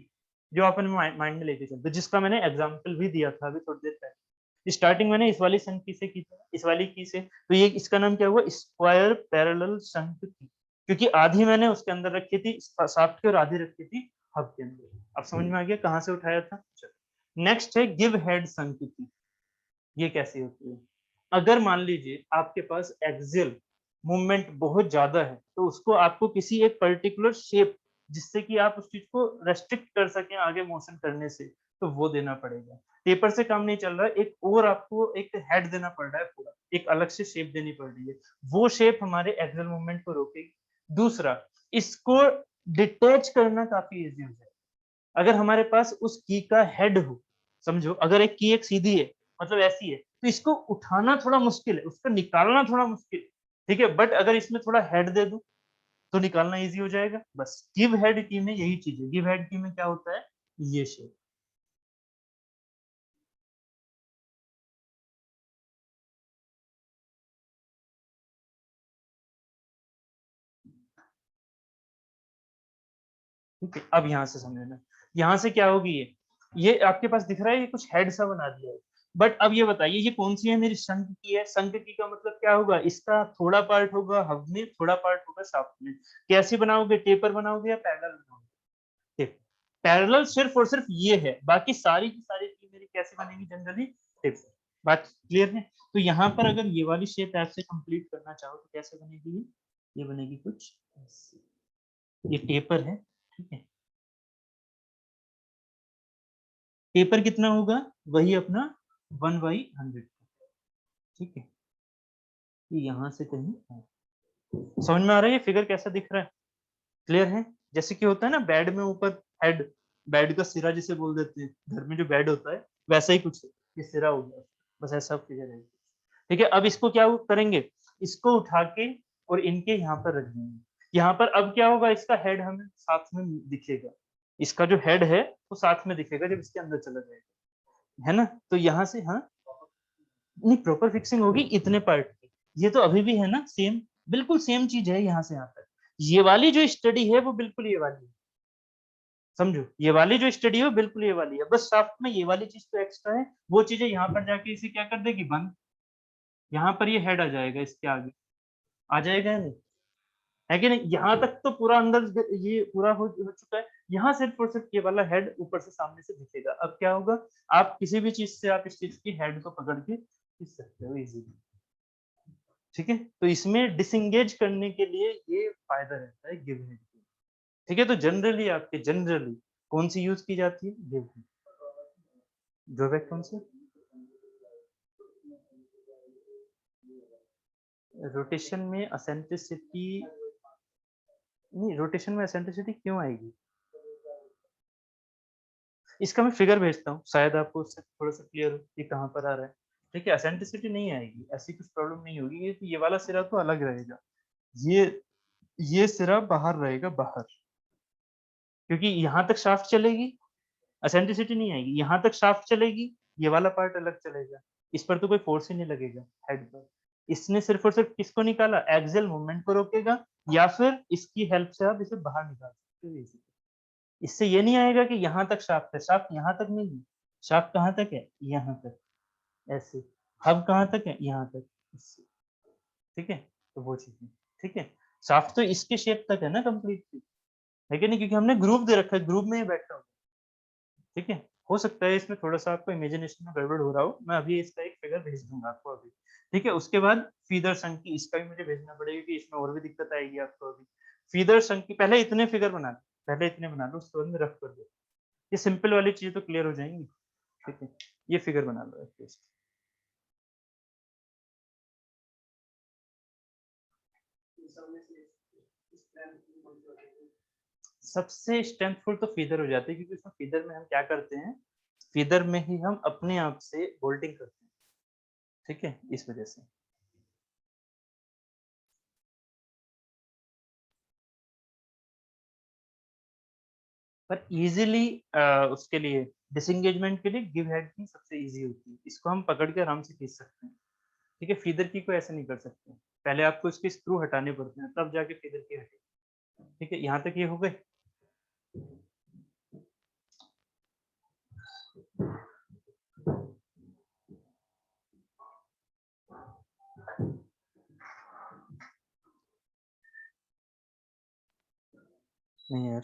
Speaker 1: जो आप अपने माइंड में लेके चलते हो, जिसका मैंने एग्जांपल भी दिया था अभी थोड़ी देर पहले। स्टार्टिंग मैंने इस वाली संख्या से की थी, इस वाली की से, तो ये इसका नाम क्या हुआ, स्क्वायर पैरेलल संख्या, क्योंकि आधी मैंने उसके अंदर रखी थी शाफ्ट की और आधी रखी थी हब के अंदर। अब समझ में आ गया कहां से उठाया था। नेक्स्ट है गिव हेड संख्या। ये कैसी होती है, अगर मान लीजिए आपके पास एक्सियल मूवमेंट बहुत ज्यादा है, तो उसको आपको किसी एक पर्टिकुलर शेप, जिससे कि आप उस चीज को रेस्ट्रिक्ट कर सकें आगे मोशन करने से, तो वो देना पड़ेगा। पेपर से काम नहीं चल रहा है, एक और आपको एक हेड देना पड़ रहा है, पूरा एक अलग से शेप देनी पड़ रही है, वो शेप हमारे एक्सियल मूवमेंट को रोकेगी। दूसरा, इसको डिटेच करना काफी इजी हो जाए, अगर हमारे पास उस की का हेड हो, समझो अगर एक की एक सीधी है, मतलब ऐसी है, तो इसको उठाना थोड़ा मुश्किल है, उसको निकालना थोड़ा मुश्किल, ठीक है, बट अगर इसमें थोड़ा हेड दे दूं तो निकालना इजी हो जाएगा। बस गिव हेड की में यही चीज है, गिव हेड की में क्या होता है, ये शेप। ठीक है, अब यहाँ से समझना, यहाँ से क्या होगी, ये आपके पास दिख रहा है, ये कुछ हेड सा बना दिया है, बट अब ये बताइए ये कौन सी है, मेरी शंख की है। शंख की का मतलब क्या होगा, इसका थोड़ा पार्ट होगा हब में, थोड़ा पार्ट होगा शाफ्ट में। कैसे बनाओगे, टेपर बनाओगे या पैरेलल बनाओगे, पैरेलल सिर्फ और सिर्फ ये है, बाकी सारी की सारी चीज मेरी कैसे बनेगी, जनरली टेपर। बात क्लियर है। तो यहाँ पर अगर ये वाली शेप ऐसे कंप्लीट करना चाहो तो कैसे बनेगी, ये बनेगी कुछ ऐसे। ये टेपर है, ठीक है, पेपर कितना होगा, वही अपना 1/100। ठीक है, ये यहाँ से कहीं समझ में आ रहा है, ये फिगर कैसा दिख रहा है, क्लियर है। जैसे कि होता है ना बेड में ऊपर हेड, बेड का सिरा जिसे बोल देते हैं, घर में जो बेड होता है वैसा ही कुछ है, ये सिरा हो गया, बस ऐसा फिगर है। ठीक है, अब इसको क्या करेंगे, इसको उठा के और इनके यहाँ पर रख देंगे। यहाँ पर अब क्या होगा, इसका हेड हमें साथ में दिखेगा, इसका जो हेड है वो साथ में दिखेगा जब इसके अंदर चला जाएगा, है ना। तो यहाँ से, हाँ, नहीं प्रॉपर फिक्सिंग होगी इतने पार्ट की, ये तो अभी भी है ना सेम, बिल्कुल सेम चीज है यहाँ से यहाँ तक। ये वाली जो स्टडी है वो बिल्कुल ये वाली है, समझो, ये वाली जो स्टडी है वो बिल्कुल ये वाली है, बस शाफ्ट में ये वाली चीज तो एक्स्ट्रा है, वो चीजें यहाँ पर जाके इसे क्या कर देगी, बंद। यहाँ पर ये हेड आ जाएगा, इसके आगे आ जाएगा नहीं, है कि नहीं, यहाँ तक तो पूरा अंदर ये पूरा हो चुका है। यहाँ सिर्फ और सिर्फ ये वाला हेड ऊपर से सामने से दिखेगा। अब क्या होगा, आप किसी भी चीज से आप इस चीज की हेड को पकड़ के खींच सकते हो इजीली। ठीक है, तो इसमें डिसंगेज करने के लिए ये फायदा रहता है गिव हेड। ठीक है, तो जनरली आपके जनरली कौन सी यूज की जाती है, गिव हेड। ड्रॉबैक कौन सी, रोटेशन में असेंट्रिसिटी नहीं, रोटेशन में एसेंट्रिसिटी क्यों आएगी? इसका मैं फिगर भेजता हूँ, शायद आपको उससे थोड़ा-सा क्लियर हो कि कहाँ पर आ रहा है। ठीक है, एसेंट्रिसिटी नहीं आएगी, ऐसी कुछ प्रॉब्लम नहीं होगी, ये वाला सिरा तो अलग रहेगा। ये ये सिरा बाहर रहेगा, बाहर। क्योंकि यहाँ तक शाफ्ट चलेगी, एसेंट्रिसिटी नहीं आएगी, यहाँ तक शाफ्ट चलेगी, ये वाला पार्ट अलग चलेगा। इस पर तो कोई फोर्स ही नहीं लगेगा हेड पर। इसने सिर्फ और सिर्फ किसको निकाला? एक्सियल मूवमेंट को रोकेगा, या फिर इसकी हेल्प से आप इसे बाहर निकाल सकते हो इजीली। इससे ये नहीं आएगा कि यहाँ तक शाफ्ट है, शाफ्ट यहाँ तक नहीं है। शाफ्ट कहाँ तक है? यहाँ तक, ऐसे। हब कहाँ तक है? यहाँ तक, इससे। ठीक है? तो वो चीज़ है, ठीक है? शाफ्ट तो इसके शेप तक है ना कंप्लीटली, है कि नहीं? क्योंकि हमने ग्रुप दे रखा है, ग्रुप में ही बैठा हूँ, ठीक है? हो सकता है इसमें थोड़ा-सा आपको इमेजिनेशन में गड़बड़ हो रहा हो, मैं अभी इसका एक फिगर भेज दूँगा आपको अभी, ठीक है? उसके बाद फीदर संग की इसका भी मुझे भेजना पड़ेगा क्योंकि इसमें और भी दिक्कत आएगी आपको अभी। फीदर संग की पहले इतने फिगर बना लो, पहले इतने बना लो, उसके बाद में रफ कर दो। ये सिंपल वाली चीज़ें तो क्लियर हो जाएँगी, ठीक है? ये फिगर बना लो एटलीस्ट। सबसे स्ट्रेंथफुल तो फीदर हो जाती है क्योंकि उसमें फीदर में हम क्या करते हैं, फीदर में ही हम अपने आप से बोल्टिंग करते हैं, ठीक है? इस वजह से। पर ईज़िली उसके लिए डिसएंगेजमेंट के लिए गिव हेड की सबसे ईज़ी होती है। इसको हम पकड़ के आराम से खींच सकते हैं, ठीक है? फीदर की को ऐसे नहीं कर सकते। पहले आपको इसके स्क्रू हटाने पड़ते हैं, तब जाके फीदर की हटेगी, ठीक है? यहाँ तक ये हो गए? नहीं यार,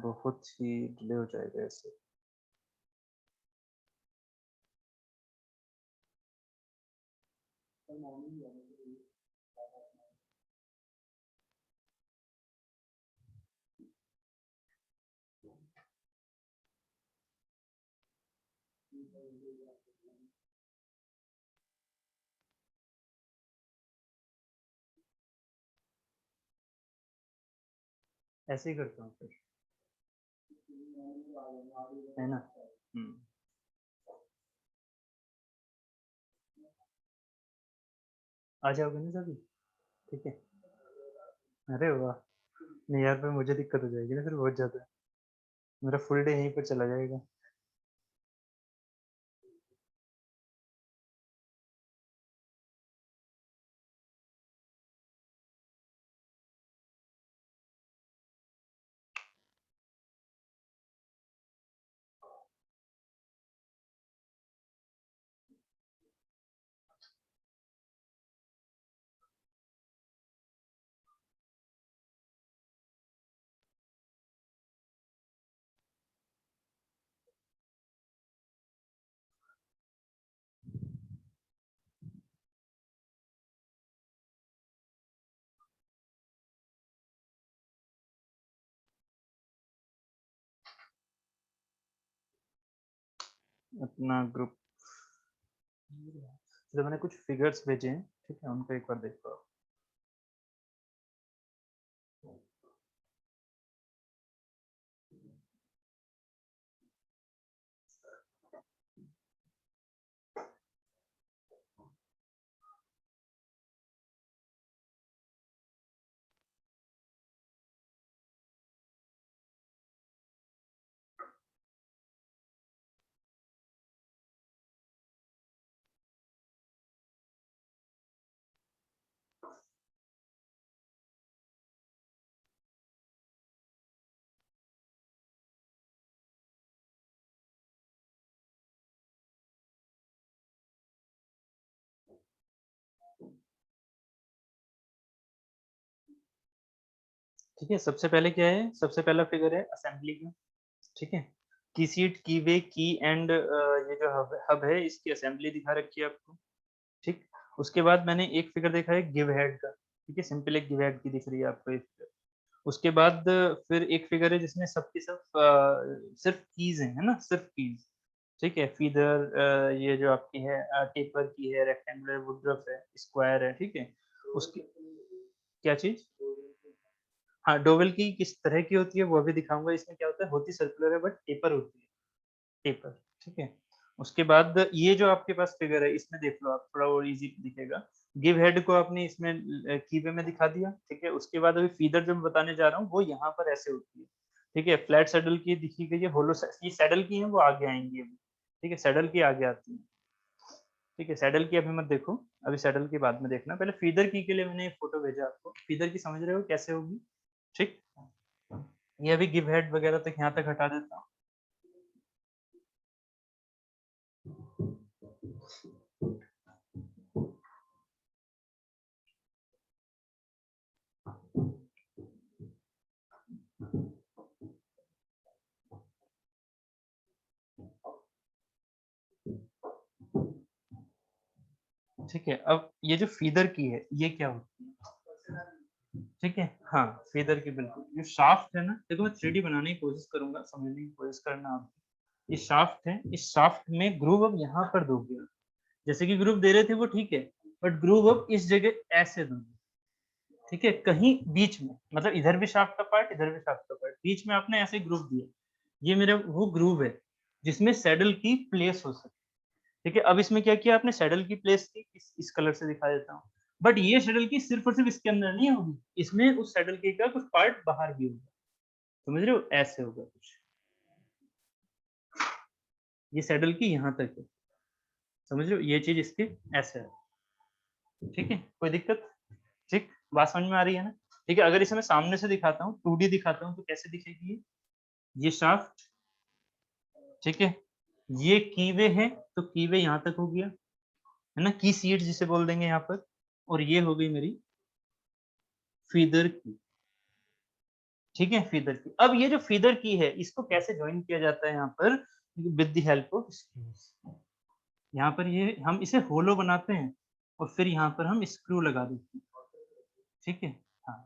Speaker 1: बहुत ही डिले हो जाएगा ऐसे। ऐसे ही करता हूँ फिर, है ना? हुँ। आ जाओगे ना सभी? ठीक है। अरे वाह! नहीं यार, फिर मुझे दिक्कत हो जाएगी ना फिर बहुत ज़्यादा। मेरा फुल डे यहीं पर चला जाएगा। अपना ग्रुप, तो मैंने कुछ फिगर्स भेजे हैं, ठीक है? उनको एक बार देखो आप। ठीक है, सबसे पहले क्या है? सबसे पहला फिगर है असेंबली का, ठीक है? की सीट, की वे, की एंड ये जो हब हब है इसकी असेंबली दिखा रखी है आपको, ठीक? उसके बाद मैंने एक फिगर देखा है गिव हेड का, ठीक है? सिंपल एक गिव हेड की दिख रही है आपको एक फिगर। उसके बाद फिर एक फिगर है जिसमें सब की सब सिर्फ कीज़ हैं, है ना? सिर्फ कीज़, ठीक है? फीदर ये जो आपकी है टेपर की है, रेक्टेंगुलर, वुडरफ है, स्क्वायर है, ठीक है? उसकी क्या चीज़? हाँ, डोवेल की किस तरह की होती है वो भी दिखाऊंगा। इसमें क्या होता है, होती सर्कुलर है बट टेपर होती है, टेपर, ठीक है। उसके बाद ये जो आपके पास फिगर है इसमें देख लो आप, थोड़ा और इजी दिखेगा। गिव हेड को आपने इसमें कीवे में दिखा दिया, ठीक है। उसके बाद अभी फीदर जो मैं बताने जा रहा हूँ वो यहाँ पर ऐसे होती है, ठीक है। फ्लैट सैडल की दिखी गई है, होलो ये सैडल की है, वो आगे आएंगी अभी, ठीक है। सैडल की आगे आती है, ठीक है। सैडल की अभी मत देखो, अभी सैडल की बाद में देखना। पहले फीदर की के लिए मैंने एक फोटो भेजा आपको, फीदर की समझ रहे हो कैसे होगी, ठीक। ये अभी गिव हेड वगैरह तक यहाँ तक हटा देता हूँ। ठीक है, अब ये जो फीदर की है ये क्या होती है, ठीक है। हाँ, फीदर की बिल्कुल, ये शाफ्ट है ना, देखो मैं 3D बनाने की कोशिश करूंगा, समझने की कोशिश करना आप। ये शाफ्ट है, इस शाफ्ट में ग्रूव अब यहाँ पर दोगे, जैसे कि ग्रूव दे रहे थे वो ठीक है, बट ग्रूव अब इस जगह ऐसे दोगे, ठीक है। कहीं बीच में, मतलब इधर भी शाफ्ट का पार्ट, इधर भी शाफ्ट का पार्ट, बीच में आपने ऐसे ग्रूव दिया। ये मेरा वो ग्रूव है जिसमें सैडल की प्लेस हो सके, ठीक है। अब इसमें क्या किया आपने, सैडल की प्लेस की इस कलर से दिखा देता हूँ। बट ये सैडल की सिर्फ और सिर्फ इसके अंदर नहीं होगी, इसमें उस सैडल की का कुछ पार्ट बाहर भी होगा, समझ रहे हो, ऐसे होगा कुछ। ये सैडल की यहाँ तक है, समझ रहे हो, ये चीज इसकी ऐसे है, ठीक है। कोई दिक्कत, ठीक, बात समझ में आ रही है ना। ठीक है, अगर इसे मैं सामने से दिखाता हूँ, 2D दिखाता हूँ, तो कैसे दिखेगी ये शाफ्ट, ठीक है। ये कीवे है, तो कीवे यहाँ तक हो गया, है ना, की सीड जिसे बोल देंगे यहाँ पर। और ये हो गई मेरी फीदर की, ठीक है, फीदर की। अब ये जो फीदर की है इसको कैसे ज्वाइन किया जाता है यहाँ पर, with the help of screws. यहाँ पर ये हम इसे होलो बनाते हैं और फिर यहाँ पर हम स्क्रू लगा देते हैं, ठीक है। हाँ,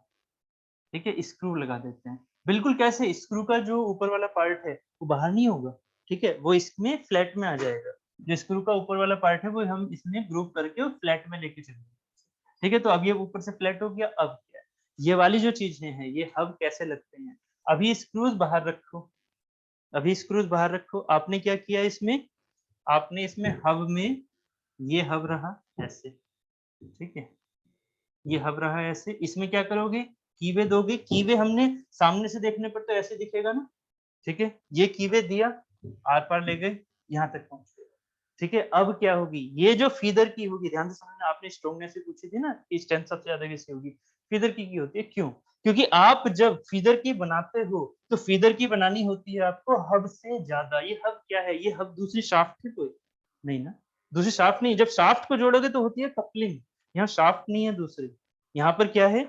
Speaker 1: ठीक है, स्क्रू लगा देते हैं। बिल्कुल कैसे, स्क्रू का जो ऊपर वाला पार्ट है वो बाहर नहीं होगा, ठीक है, वो इसमें फ्लैट में आ जाएगा। जो स्क्रू का ऊपर वाला पार्ट है वो हम इसमें ग्रुप करके और फ्लैट में लेके चलेंगे, ठीक है। तो अब ये ऊपर से फ्लैट हो गया। अब क्या है, ये वाली जो चीजें हैं ये हब कैसे लगते हैं, अभी स्क्रूज बाहर रखो, अभी स्क्रूज बाहर रखो। आपने क्या किया इसमें, आपने इसमें हब में, ये हब रहा ऐसे, ठीक है, ये हब रहा है ऐसे। इसमें क्या करोगे, कीवे दोगे। कीवे हमने सामने से देखने पर तो ऐसे दिखेगा ना, ठीक है। ये कीवे दिया, आर पार ले गए, यहाँ तक पहुंच गए, ठीक है। अब क्या होगी, ये जो फीदर की होगी, ध्यान से समझना, आपने स्ट्रॉन्गनेस से पूछी थी ना कि स्ट्रेंथ सबसे ज्यादा किसकी होगी, फीदर की होती है। क्यों, क्योंकि आप जब फीदर की बनाते हो तो फीदर की बनानी होती है आपको हब से ज्यादा। ये हब क्या है, ये हब दूसरी शाफ्ट है कोई नहीं ना, दूसरी शाफ्ट नहीं। जब शाफ्ट को जोड़ोगे तो होती है कपलिंग, यहाँ शाफ्ट नहीं है दूसरी। यहाँ पर क्या है,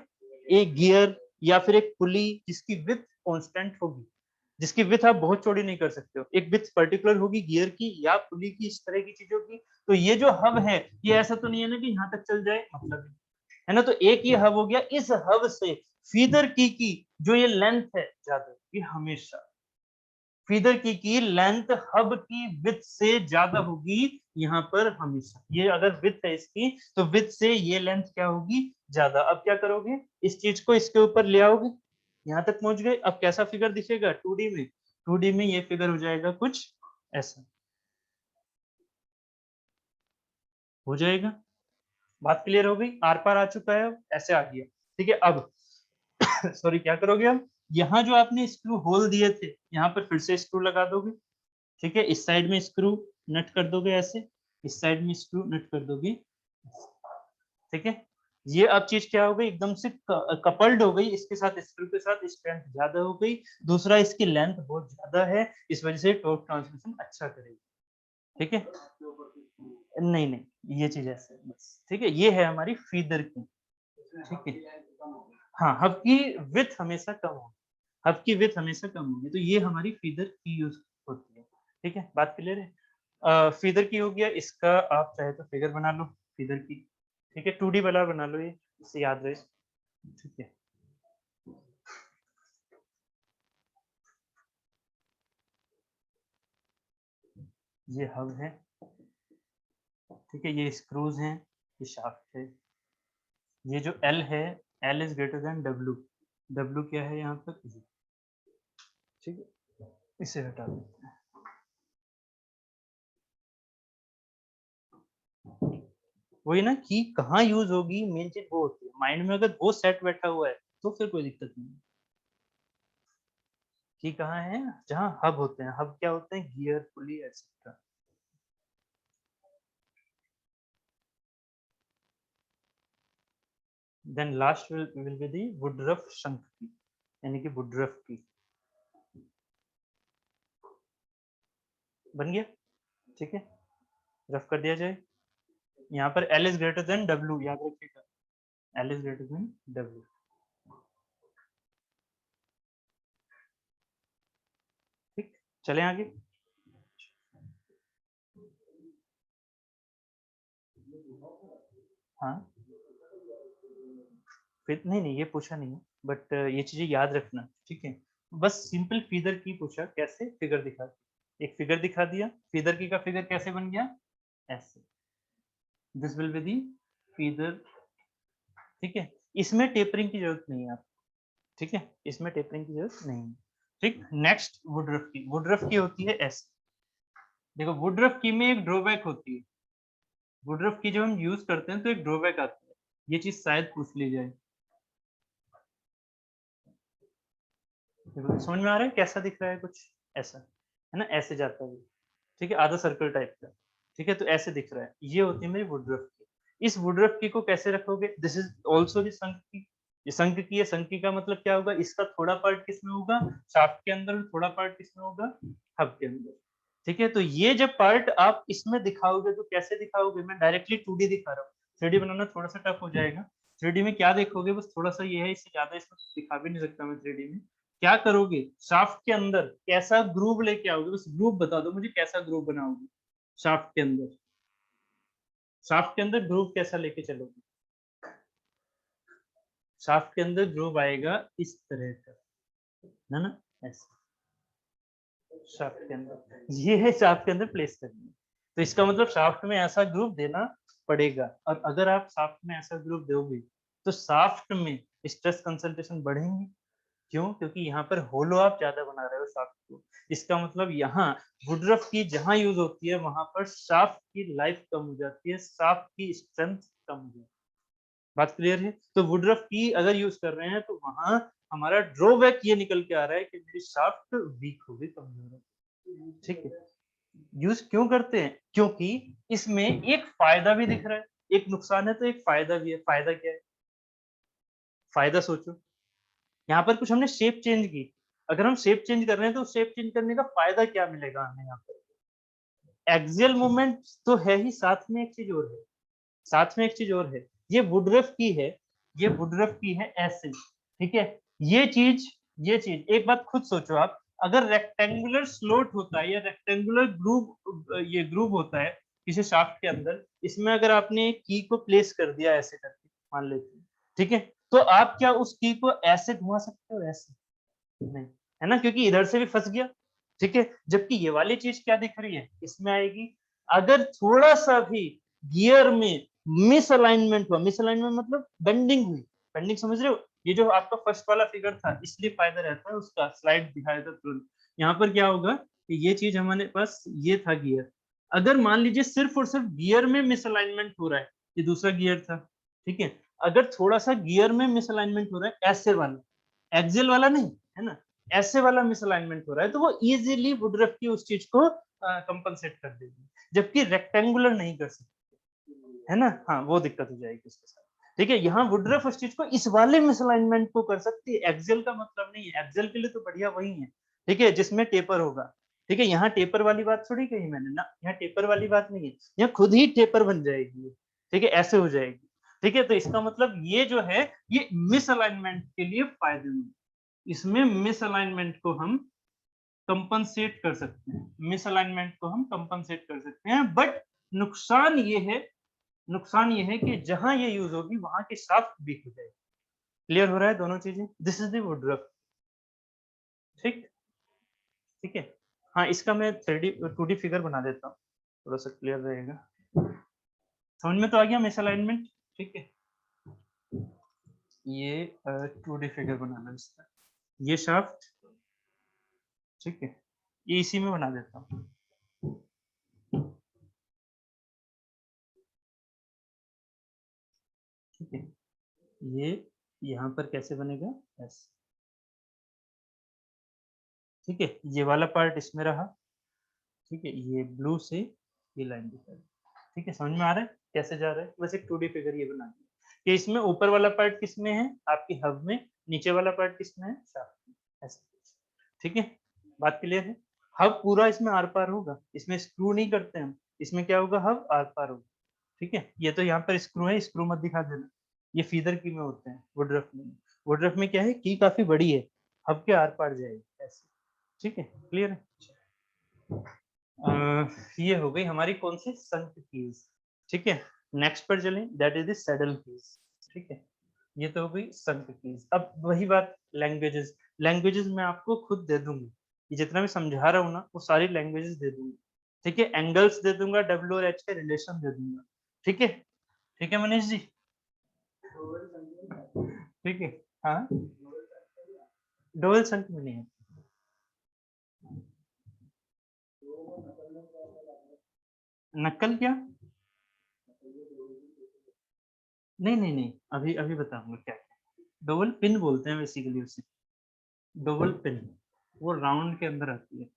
Speaker 1: एक गियर या फिर एक पुली जिसकी विथ कांस्टेंट होगी, जिसकी विथ आप बहुत चौड़ी नहीं कर सकते हो, एक विथ पर्टिकुलर होगी गियर की या पुली की, इस तरह की चीजों की। तो ये जो हब है ये ऐसा तो नहीं है ना कि यहाँ तक चल जाए, मतलब है ना। तो एक ये हब हो गया, इस हब से फीदर की जो ये लेंथ है ज्यादा, ये हमेशा फीदर की लेंथ हब की विथ से ज्यादा होगी यहाँ पर हमेशा। ये अगर विथ है इसकी तो विथ से ये लेंथ क्या होगी, ज्यादा। अब क्या करोगे, इस चीज को इसके ऊपर ले आओगे, यहाँ तक पहुंच गए। अब कैसा फिगर दिखेगा 2D में, 2D में ये फिगर हो जाएगा कुछ ऐसा, हो जाएगा। बात क्लियर हो गई, आर पार आ चुका है, ऐसे आ गया, ठीक है। अब सॉरी, क्या करोगे, अब यहाँ जो आपने स्क्रू होल दिए थे यहाँ पर फिर से स्क्रू लगा दोगे, ठीक है। इस साइड में स्क्रू नट कर दोगे ऐसे, इस साइड में स्क्रू नट कर दोगे, ठीक है। ये अब चीज क्या हो गई, एकदम से कपल्ड हो गई, इसके साथ स्क्रू के साथ स्ट्रेंथ ज्यादा हो गई। दूसरा, इसकी लेंथ बहुत ज्यादा है, इस वजह से टॉर्क ट्रांसमिशन अच्छा करेगी, ठीक है। नहीं नहीं, ये चीज ऐसे बस, ठीक है। ये है हमारी फीदर की, ठीक है। हाँ, हब की विथ हमेशा कम होगी, हब की विथ हमेशा कम होगी, तो ये हमारी फीदर की यूज होती है, ठीक है। बात क्लियर है। फीदर की हो गया, इसका आप चाहे तो फिगर बना लो फीदर की, ठीक है। 2D वाला बना लो, ये इससे याद रहे, ठीक है। ये हब है, ठीक है, ये स्क्रूज हैं, ये शाफ्ट है। ये जो एल है, L is greater than W, W क्या है यहाँ पर, ठीक है, इसे हटा देते हैं। वही ना कि कहाँ यूज होगी, मेन चीज वो होती है। माइंड में अगर वो सेट बैठा हुआ है तो फिर कोई दिक्कत नहीं है। कि कहाँ है, जहाँ हब होते हैं। हब क्या होते हैं, gear, pulley, etcetera. Then last will be the Woodruff sunk key, यानी कि वुडरफ की। बन गया, ठीक है, रफ कर दिया जाए। यहाँ पर L is greater than W, याद रखिएगा, L is greater than W. ठीक, चले आगे। हाँ, फिर नहीं नहीं, ये पूछा नहीं है, बट ये चीजें याद रखना, ठीक है। बस सिंपल फिगर की पूछा, कैसे, फिगर दिखा, एक फिगर दिखा दिया। फिगर की का फिगर कैसे बन गया, ऐसे। This will be the figure, ठीक है। इसमें टेपरिंग की जरूरत नहीं है आप, ठीक है, इसमें टेपरिंग की जरूरत नहीं है। ठीक, नेक्स्ट वुडरफ की। वुडरफ की होती है ऐसे। देखो वुडरफ की में एक ड्रॉबैक होती है। वुडरफ की जब हम यूज करते हैं तो एक ड्रॉबैक आता है, ये चीज शायद पूछ ली जाए। देखो समझ में आ रहा है कैसा दिख रहा है, कुछ ऐसा है ना, ऐसे जाता है, ठीक है, आधा सर्कल टाइप का, ठीक है, तो ऐसे दिख रहा है। ये होती है मेरी वुडरफ की। इस वुडरफ की को कैसे रखोगे, दिस इज ऑल्सो दी शंख की। ये शंख की है, शंख की का मतलब क्या होगा, इसका थोड़ा पार्ट किसमें होगा, शाफ्ट के अंदर, थोड़ा पार्ट किसमें होगा, हब के अंदर, ठीक है। तो ये जब पार्ट आप इसमें दिखाओगे तो कैसे दिखाओगे, मैं डायरेक्टली 2D दिखा रहा हूँ, 3D बनाना थोड़ा सा टफ हो जाएगा। 3D में क्या देखोगे, बस थोड़ा सा ये है, इससे ज्यादा इसमें कुछ दिखा भी नहीं सकता मैं 3D में। क्या करोगे, शाफ्ट के अंदर कैसा ग्रूव लेके आओगे, बस ग्रूव बता दो मुझे, कैसा ग्रूव बनाओगे शाफ्ट के अंदर। शाफ्ट के अंदर ग्रूव कैसा लेके चलोगे, शाफ्ट के अंदर ग्रूव आएगा इस तरह का, है ना, ऐसा। शाफ्ट के अंदर, ये है शाफ्ट के अंदर प्लेस करनी है। तो इसका मतलब शाफ्ट में ऐसा ग्रूव देना पड़ेगा। और अगर आप शाफ्ट में ऐसा ग्रूव दोगे तो शाफ्ट में स्ट्रेस कंसंट्रेशन बढ़ेंगे। क्यों, क्योंकि यहाँ पर होलो आप ज्यादा बना रहे हो शाफ्ट को। इसका मतलब यहाँ वुडरफ की जहां यूज होती है वहां पर शाफ्ट की लाइफ कम हो जाती है, शाफ्ट की स्ट्रेंथ कम हो जाती है। बात क्लियर है। तो वुडरफ की अगर यूज कर रहे हैं तो वहां हमारा ड्रॉबैक ये निकल के आ रहा है कि मेरी शाफ्ट वीक हो गई, कमजोर है, ठीक है। यूज क्यों करते हैं, क्योंकि इसमें एक फायदा भी दिख रहा है, एक नुकसान है तो एक फायदा भी है। फायदा क्या है, फायदा सोचो, यहाँ पर कुछ हमने शेप चेंज की। अगर हम शेप चेंज कर रहे हैं तो शेप चेंज करने का फायदा क्या मिलेगा हमें यहाँ पर, एक्सियल मूवमेंट तो है ही, साथ में एक चीज और है, साथ में एक चीज और है। ये वुडरफ की है, ये वुडरफ की है ऐसे, ठीक है। ये चीज, ये चीज एक बात खुद सोचो आप, अगर रेक्टेंगुलर स्लोट होता है या रेक्टेंगुलर ग्रूव, ये ग्रूव होता है किसी शाफ्ट के अंदर, इसमें अगर आपने की को प्लेस कर दिया ऐसे करके, मान लेते हैं, ठीक है, तो आप क्या उस की को ऐसे घुमा सकते हो, ऐसे नहीं, है ना, क्योंकि इधर से भी फंस गया, ठीक है। जबकि ये वाली चीज क्या दिख रही है, इसमें आएगी। अगर थोड़ा सा भी गियर में मिस अलाइनमेंट हुआ, मिस अलाइनमेंट मतलब बेंडिंग हुई, बेंडिंग समझ रहे हो, ये जो आपका फर्स्ट वाला फिगर था, इसलिए फायदा रहता है उसका, स्लाइड दिखाया था तुरंत। यहाँ पर क्या होगा कि ये चीज हमारे पास ये था गियर, अगर मान लीजिए सिर्फ और सिर्फ गियर में मिसअलाइनमेंट हो रहा है, ये दूसरा गियर था, ठीक है, अगर थोड़ा सा गियर में मिसअलाइनमेंट हो रहा है, ऐसे वाला, एक्सियल वाला नहीं, है ना, ऐसे वाला मिसअलाइनमेंट हो रहा है, तो वो इजीली वुडरफ की उस चीज को कंपनसेट कर देगी, जबकि रेक्टेंगुलर नहीं कर सकती, है ना। हाँ, वो दिक्कत हो जाएगी उसके साथ, ठीक है। यहाँ वुडरफ उस चीज को, इस वाले मिसअलाइनमेंट को कर सकती है, एक्सियल का मतलब नहीं है। एक्सियल के लिए तो बढ़िया वही है, ठीक है, जिसमें टेपर होगा, ठीक है। यहाँ टेपर वाली बात थोड़ी कही मैंने ना, यहाँ टेपर वाली बात नहीं है, यहाँ खुद ही टेपर बन जाएगी, ठीक है, ऐसे हो जाएगी, ठीक है। तो इसका मतलब ये जो है, ये मिसअलाइनमेंट के लिए फायदेमंद, इसमें मिसअलाइनमेंट को हम कंपनसेट कर सकते हैं, मिसअलाइनमेंट को हम कंपनसेट कर सकते हैं। बट नुकसान ये है, नुकसान ये है कि जहां ये यूज होगी वहां की शाफ्ट वीक हो जाएगी। क्लियर हो रहा है दोनों चीजें, दिस इज द वुडरफ, ठीक, ठीक है। हाँ, इसका मैं 3D 2D फिगर बना देता हूँ, थोड़ा सा क्लियर रहेगा। समझ में तो आ गया मिसअलाइनमेंट, ठीक है। ये 2D फिगर बनाना है इसका, ये शाफ्ट, ठीक है, ये इसी में बना देता हूँ। ठीक है, ये यहाँ पर कैसे बनेगा, ऐसे, ठीक है, ये वाला पार्ट इसमें रहा, ठीक है, ये ब्लू से ये लाइन दिखा, ठीक है, समझ में आ रहा है कैसे जा रहा है, बस एक 2D फिगर ये बना दिया कि इसमें ऊपर वाला पार्ट किसमें है, आपकी हब में, नीचे वाला पार्ट किसमें है, शाफ्ट में, ऐसे, ठीक है, बात क्लियर है। हब पूरा इसमें आर पार होगा, इसमें स्क्रू नहीं करते हम, इसमें क्या होगा, हब आर पार होगा, ठीक है, ये तो यहाँ पर स्क्रू है, स्क्रू मत दिखा देना, ये फीदर की में होते हैं, वुडरफ में, वुडरफ में क्या है की काफी बड़ी है, हब के आर पार जाएगी ऐसे, ठीक है, क्लियर है। ये हो गई हमारी कौन सी, संक कीज, ठीक है, नेक्स्ट पर चलें, that is the saddle keys, ठीक है, ये तो हो गई संक कीज। अब वही बात, लैंग्वेजेस, लैंग्वेजेस मैं आपको खुद दे दूंगी, ये जितना भी समझा रहा हूँ ना वो सारी लैंग्वेजेस दे दूंगी, ठीक है, एंगल्स दे दूंगा, डब्ल्यू और एच के रिलेशन दे दूंगा, ठीक है, ठीक है मनीष जी, ठीक है, हाँ, डोवेल संक में नहीं है, नक्कल क्या, नहीं नहीं नहीं, अभी अभी बताऊंगा क्या, डोवेल पिन बोलते हैं बेसिकली उसे, डबल पिन, वो राउंड के अंदर आती है।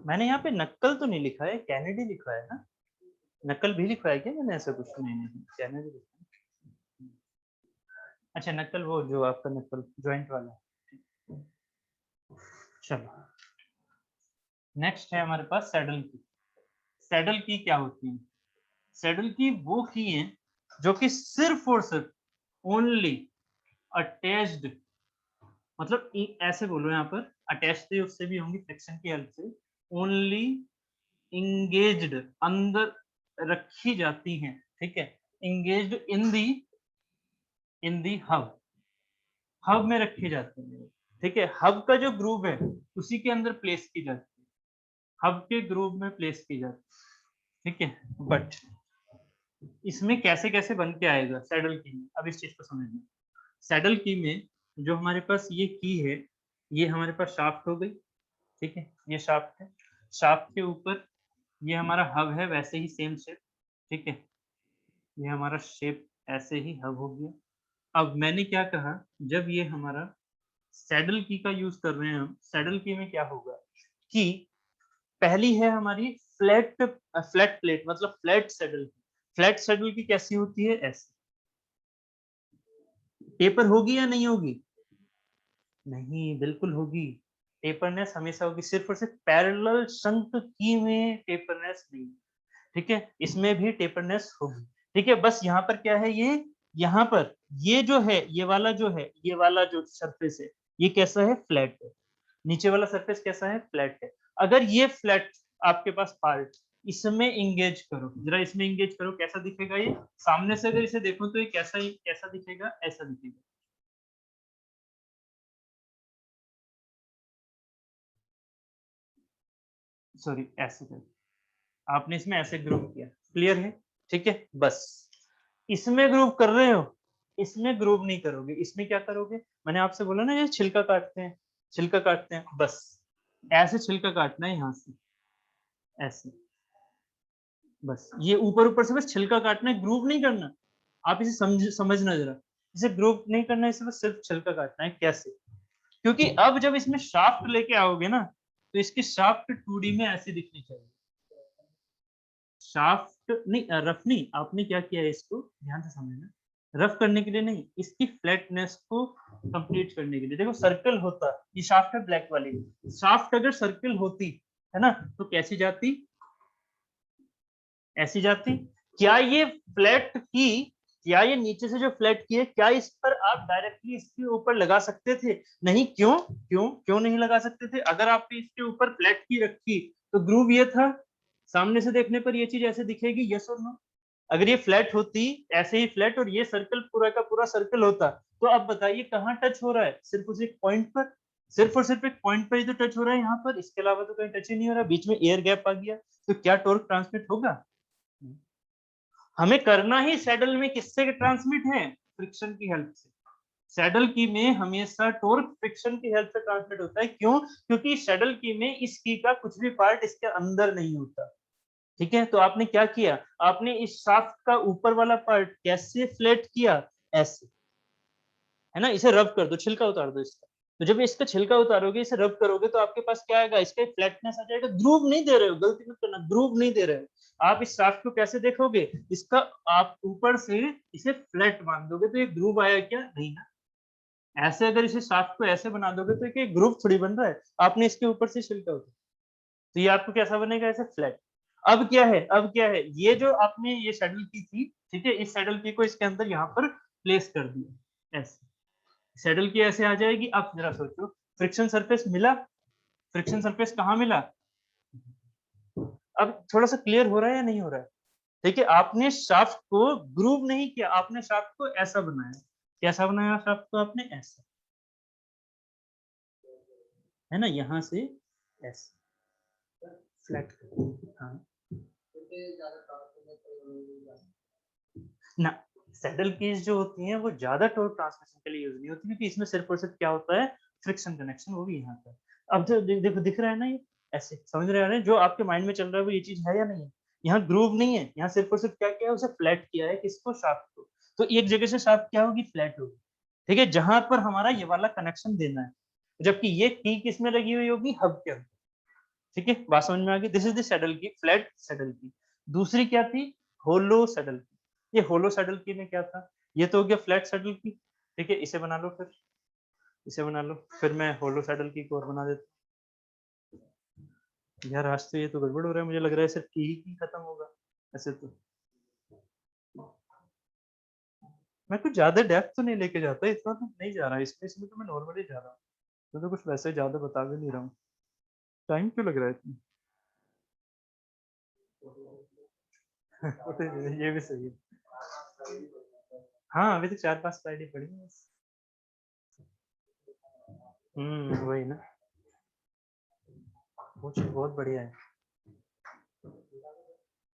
Speaker 1: मैंने यहाँ पे नक्कल तो नहीं लिखा है, कैनेडी लिखा है ना, नक्कल भी लिखा है क्या मैंने, ऐसा कुछ नहीं, नहीं कैनेडी लिखा है। अच्छा नक्कल वो जो आपका नक्कल जॉइंट वाला है। चलो नेक्स्ट है हमारे पास सैडल की। सैडल की क्या होती है, सैडल की वो की है जो कि सिर्फ और सिर्फ ओनली अटैच्ड, मतलब ऐसे बोलो यहाँ पर, अटैच्ड उससे भी होंगी फ्रिक्शन की हेल्प से, ओनली इंगेज्ड, अंदर रखी जाती हैं, ठीक है, engaged in the hub, hub में रखी जाती है, ठीक है, हब का जो ग्रुप है उसी के अंदर प्लेस की जाती है, हब के ग्रुप में प्लेस की जाती है, ठीक है, बट इसमें कैसे कैसे बन के आएगा सैडल की में, अब इस चीज को समझना, सैडल की में जो हमारे पास ये की है, ये हमारे पास शाफ्ट हो गई, ठीक है, ये शाफ्ट है, शाफ्ट के ऊपर ये हमारा हब है, वैसे ही सेम शेप, ठीक है, ये हमारा शेप ऐसे ही हब हो गया। अब मैंने क्या कहा, जब ये हमारा सैडल की का यूज कर रहे हैं हम, सैडल की में क्या होगा कि पहली है हमारी फ्लैट, फ्लैट प्लेट, मतलब फ्लैट सैडल, फ्लैट सैडल की कैसी होती है, ऐसी, टेपर होगी या नहीं होगी, नहीं बिल्कुल होगी, टेपरनेस हमेशा होगी, सिर्फ और सिर्फ पैरेलल शंक की में टेपरनेस नहीं, ठीक है, इसमें भी टेपरनेस होगी, ठीक है, बस यहाँ पर क्या है, ये यहाँ पर ये जो है, ये वाला जो है, ये वाला जो सरफेस है ये कैसा है, फ्लैट है, नीचे वाला सरफेस कैसा है, फ्लैट है, अगर ये फ्लैट आपके पास पार्ट, इसमें इंगेज करो, जरा इसमें इंगेज करो, कैसा दिखेगा ये, सामने से अगर इसे देखो तो ये कैसा दिखेगा, ऐसा दिखेगा, सॉरी ऐसे कर, आपने इसमें ऐसे ग्रुप किया, क्लियर है, ठीक है, बस इसमें ग्रुप कर रहे हो, इसमें ग्रुप नहीं करोगे, इसमें क्या करोगे, मैंने आपसे बोला ना ये छिलका काटते हैं, छिलका काटते हैं, बस ऐसे छिलका काटना है यहाँ से, ऐसे, बस ये ऊपर ऊपर से बस छिलका काटना है, ग्रुप नहीं करना, आप इसे समझना जरा, इसे ग्रुप नहीं करना है, इसे बस सिर्फ छिलका काटना है, कैसे, क्योंकि अब जब इसमें शाफ्ट लेके आओगे ना तो इसकी शाफ्ट 2D में ऐसी दिखनी चाहिए, शाफ्ट नहीं, रफ नहीं, आपने क्या किया है, इसको ध्यान से समझना, रफ करने के लिए नहीं, इसकी फ्लैटनेस को कंप्लीट करने के लिए, देखो सर्कल होता, ये शाफ्ट है ब्लैक वाली, शाफ्ट अगर सर्कल होती है ना तो कैसी जाती, ऐसी जाती, क्या ये फ्लैट की, क्या ये नीचे से जो फ्लैट की है, क्या इस पर आप डायरेक्टली इसके ऊपर लगा सकते थे, नहीं, क्यों क्यों क्यों नहीं लगा सकते थे, अगर आपने इसके ऊपर फ्लैट की रखी तो ग्रूव ये था, सामने से देखने पर ये चीज ऐसे दिखेगी, यस और नो, अगर ये फ्लैट होती, ऐसे ही फ्लैट, और ये सर्कल पूरा का पूरा सर्कल होता, तो अब बताइए कहाँ टच हो रहा है? सिर्फ उस एक पॉइंट पर, सिर्फ और सिर्फ एक पॉइंट पर ही तो टच हो रहा है यहाँ पर, इसके अलावा तो कहीं टच ही नहीं हो रहा, बीच में एयर गैप आ गया, तो क्या टॉर्क ट्रांसमिट होगा? हमें करना ही सैडल में किससे ट्रांसमिट है? फ्रिक्शन की हेल्प से। सैडल की में हमेशा टॉर्क फ्रिक्शन की हेल्प से ट्रांसमिट होता है। क्यों? क्योंकि सैडल की में इस की का कुछ भी पार्ट इसके अंदर नहीं होता। ठीक है, तो आपने क्या किया, आपने इस शाफ्ट का ऊपर वाला पार्ट कैसे फ्लैट किया? ऐसे, है ना, इसे रब कर दो, छिलका उतार दो इसका। तो जब इसका छिलका उतारोगे, इसे रब करोगे, तो आपके पास क्या आएगा? इसका फ्लैटनेस आ जाएगा। ग्रूव नहीं दे रहे हो, गलती मत करना, ग्रूव नहीं दे रहे हो आप। इस शाफ्ट को कैसे देखोगे? इसका आप ऊपर से इसे फ्लैट मान दोगे, तो ये ग्रूव आया क्या? नहीं ना। ऐसे अगर इसे शाफ्ट को ऐसे बना दोगे, तो ये ग्रूव थोड़ी बन रहा है, आपने इसके ऊपर से छिलका उतारा, तो ये आपको कैसा बनेगा? ऐसे फ्लैट। अब क्या है, अब क्या है, ये जो आपने ये सैडल की थी, ठीक है, इस सैडल की को इसके अंदर यहाँ पर प्लेस कर दिया, ऐसे सैडल की ऐसे आ जाएगी। अब जरा सोचो, फ्रिक्शन सरफेस मिला, फ्रिक्शन सरफेस कहाँ मिला? अब थोड़ा सा क्लियर हो रहा है या नहीं हो रहा है? ठीक है, आपने शाफ्ट को ग्रूव नहीं किया, आपने शाफ्ट को ऐसा बनाया। कैसा बनाया शाफ्ट को आपने? ऐसा, है ना, यहाँ से ऐसे फ्लैट। हाँ ना, सैडल कीज जो होती हैं वो ज्यादा टॉर्क ट्रांसमिशन के लिए यूज नहीं होती, क्योंकि इसमें सिर्फ और सिर्फ क्या होता है? फ्रिक्शन कनेक्शन, वो भी यहाँ पर। अब जो देखो दिख रहा है ना, ये ऐसे समझ रहे हैं जो आपके माइंड में चल रहा है, वो ये चीज है या नहीं है? यहाँ ग्रूव नहीं है, यहाँ सिर्फ और सिर्फ क्या किया है, उसे फ्लैट किया है, किसको? शाफ्ट को। तो एक जगह से शाफ्ट क्या होगी? फ्लैट होगी। ठीक है, जहां पर हमारा ये वाला कनेक्शन देना है, जबकि ये की किस में लगी हुई होगी? हब के अंदर। ठीक है, बात समझ में आ गई? दिस इज द सैडल की, फ्लैट सैडल की। दूसरी क्या थी? होलो सैडल की। ये होलो सैडल की में क्या था? ये तो हो गया फ्लैट सैडल की। ठीक है, इसे बना लो, फिर इसे बना लो, फिर मैं होलो सैडल की को और बना देता हूँ। यार आज तो ये तो गड़बड़ हो रहा है, मुझे लग रहा है सिर्फ की खत्म होगा ऐसे तो। मैं कुछ ज्यादा डेप्थ तो नहीं लेके जाता, इतना तो नहीं जा रहा इसमें, इसमें तो मैं नॉर्मली जा रहा हूँ, तो कुछ वैसे ज्यादा बता भी नहीं रहा हूँ। टाइम क्यों लग रहा है इतना? ये भी सही है। हाँ, अभी तो 4-5 स्लाइड ही पड़ी है बस। वही ना, वो चीज बहुत बढ़िया है।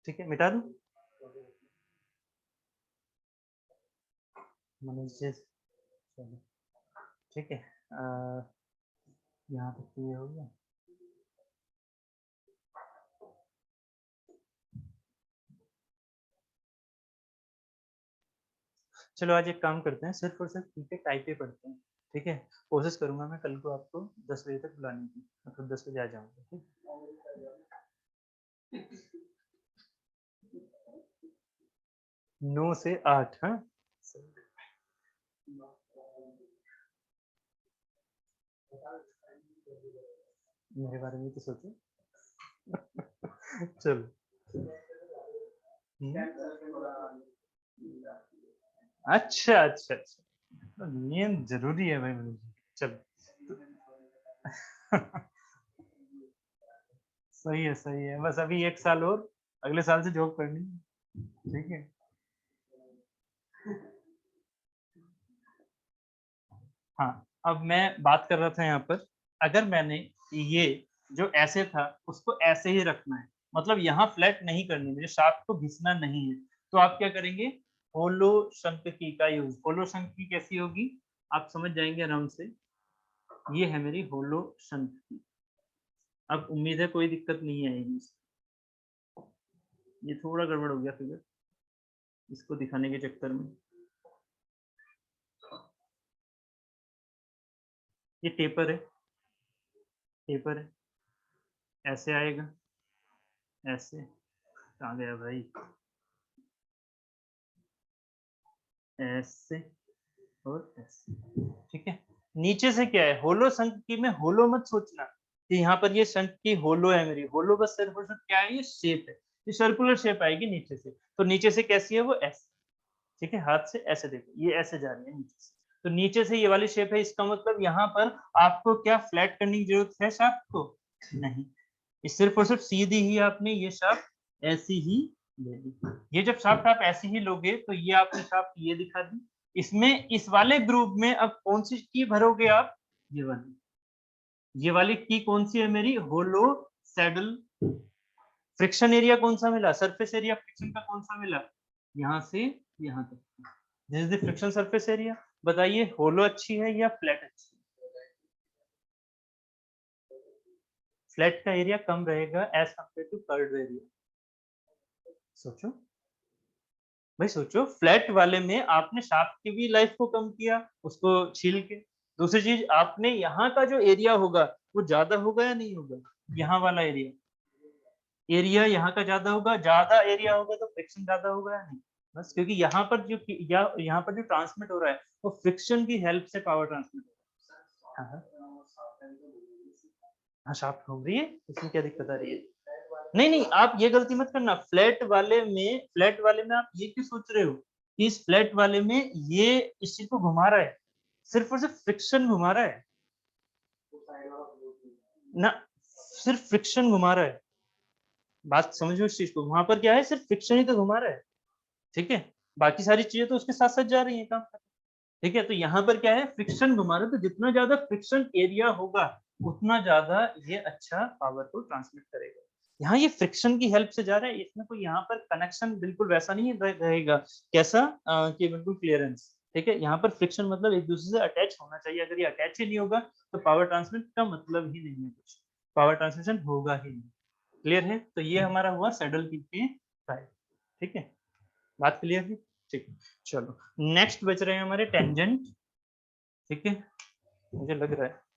Speaker 1: ठीक है, मिटा दूं? मनीष जी, चलो ठीक है। यहाँ तक तो ये हो गया। चलो आज एक काम करते हैं, सिर्फ और सिर्फ ठीक है टाइप ही पढ़ते हैं। ठीक है, कोशिश करूंगा मैं कल को आपको 10 बजे तक बुलाने की, मतलब 10 बजे आ जाऊंगा। ठीक, 9 से 8। हाँ, मेरे बारे में तो सोचो। चलो। अच्छा अच्छा अच्छा, तो नींद जरूरी है भाई मेरे लिए। चलो। सही है, बस अभी 1 साल और, अगले साल से जॉब करनी है। ठीक है। हाँ, अब मैं बात कर रहा था यहाँ पर, अगर मैंने ये जो ऐसे था उसको ऐसे ही रखना है, मतलब यहाँ फ्लैट नहीं करनी, मुझे शाफ्ट को घिसना नहीं है, तो आप क्या करेंगे? होलो शंककी का यूज। होलो शंककी कैसी होगी आप समझ जाएंगे आराम से। ये है मेरी होलो शंककी। अब उम्मीद है कोई दिक्कत नहीं आएगी। ये थोड़ा गड़बड़ हो गया फिगर इसको दिखाने के चक्कर में। ये टेपर है, टेपर है, ऐसे आएगा, ऐसे। कहाँ गया भाई? ऐसे और ऐसे। ठीक है, नीचे से क्या है? होलो शंख की में होलो मत सोचना कि यहाँ पर ये शंख की होलो है मेरी, होलो बस सिर्फ और सिर्फ क्या है? ये शेप है, ये सर्कुलर शेप आएगी नीचे से। तो नीचे से कैसी है वो? ऐसे। ठीक है, हाथ से ऐसे देखो, ये ऐसे जा रही है नीचे से, तो नीचे से ये वाली शेप है, इसका मतलब यहाँ पर आपको क्या फ्लैट करने की जरूरत है शाफ्ट को? नहीं, ये सिर्फ और सिर्फ सीधी ही आपने ये शाफ्ट ऐसी ही दे दी। ये जब शाफ्ट आप ऐसे ही लोगे तो ये आपने शाफ्ट ये दिखा दी, इसमें इस वाले ग्रुप में अब कौन सी की भरोगे आप, ये वाली, ये वाली की कौन सी है मेरी, होलो सैडल। फ्रिक्शन एरिया कौन सा मिला, सरफेस एरिया फ्रिक्शन का कौन सा मिला, यहाँ से यहाँ तक, this is the friction surface area. बताइए होलो अच्छी है या फ्लैट अच्छी है? फ्लैट का एरिया कम रहेगा as compare to curved area. सोचो भाई, सोचो फ्लैट वाले में आपने शाफ्ट की भी लाइफ को कम किया उसको छील के। दूसरी चीज आपने यहाँ का जो एरिया होगा वो ज्यादा होगा या नहीं होगा, यहाँ वाला एरिया यहाँ का ज्यादा होगा, ज्यादा एरिया होगा तो फ्रिक्शन ज्यादा होगा या नहीं। बस क्योंकि यहाँ पर जो यहाँ पर जो ट्रांसमिट हो रहा है वो फ्रिक्शन की हेल्प से पावर ट्रांसमिट हो रहा है। हाँ शाफ्ट घूम रही है, इसमें क्या दिक्कत आ रही है? नहीं नहीं, आप ये गलती मत करना, फ्लैट वाले में आप ये क्यों सोच रहे हो कि इस फ्लैट वाले में ये इस चीज को घुमा रहा है, सिर्फ और सिर्फ फ्रिक्शन घुमा रहा है ना, सिर्फ फ्रिक्शन घुमा रहा है। बात समझो इस चीज को, वहां पर क्या है, सिर्फ फ्रिक्शन ही तो घुमा रहा है, ठीक है, बाकी सारी चीजें तो उसके साथ साथ जा रही है काम, ठीक है। तो यहाँ पर क्या है, फ्रिक्शन घुमा रहे, तो जितना ज्यादा फ्रिक्शन एरिया होगा उतना ज्यादा ये अच्छा पावर को ट्रांसमिट करेगा। यहाँ ये फ्रिक्शन की हेल्प से जा रहा है, इसमें कोई यहाँ पर कनेक्शन बिल्कुल वैसा नहीं रहेगा, कैसा कि बिल्कुल क्लियरेंस, ठीक है। यहाँ पर फ्रिक्शन मतलब एक दूसरे से अटैच होना चाहिए, अगर ये अटैच ही नहीं होगा तो पावर ट्रांसमिट का मतलब ही नहीं है, कुछ पावर ट्रांसमिशन होगा ही नहीं। क्लियर है? तो ये हमारा हुआ सैडल की टाइप, ठीक है, बात क्लियर है, ठीक है। चलो नेक्स्ट बच रहे हैं हमारे टेंजेंट, ठीक है। मुझे लग रहा है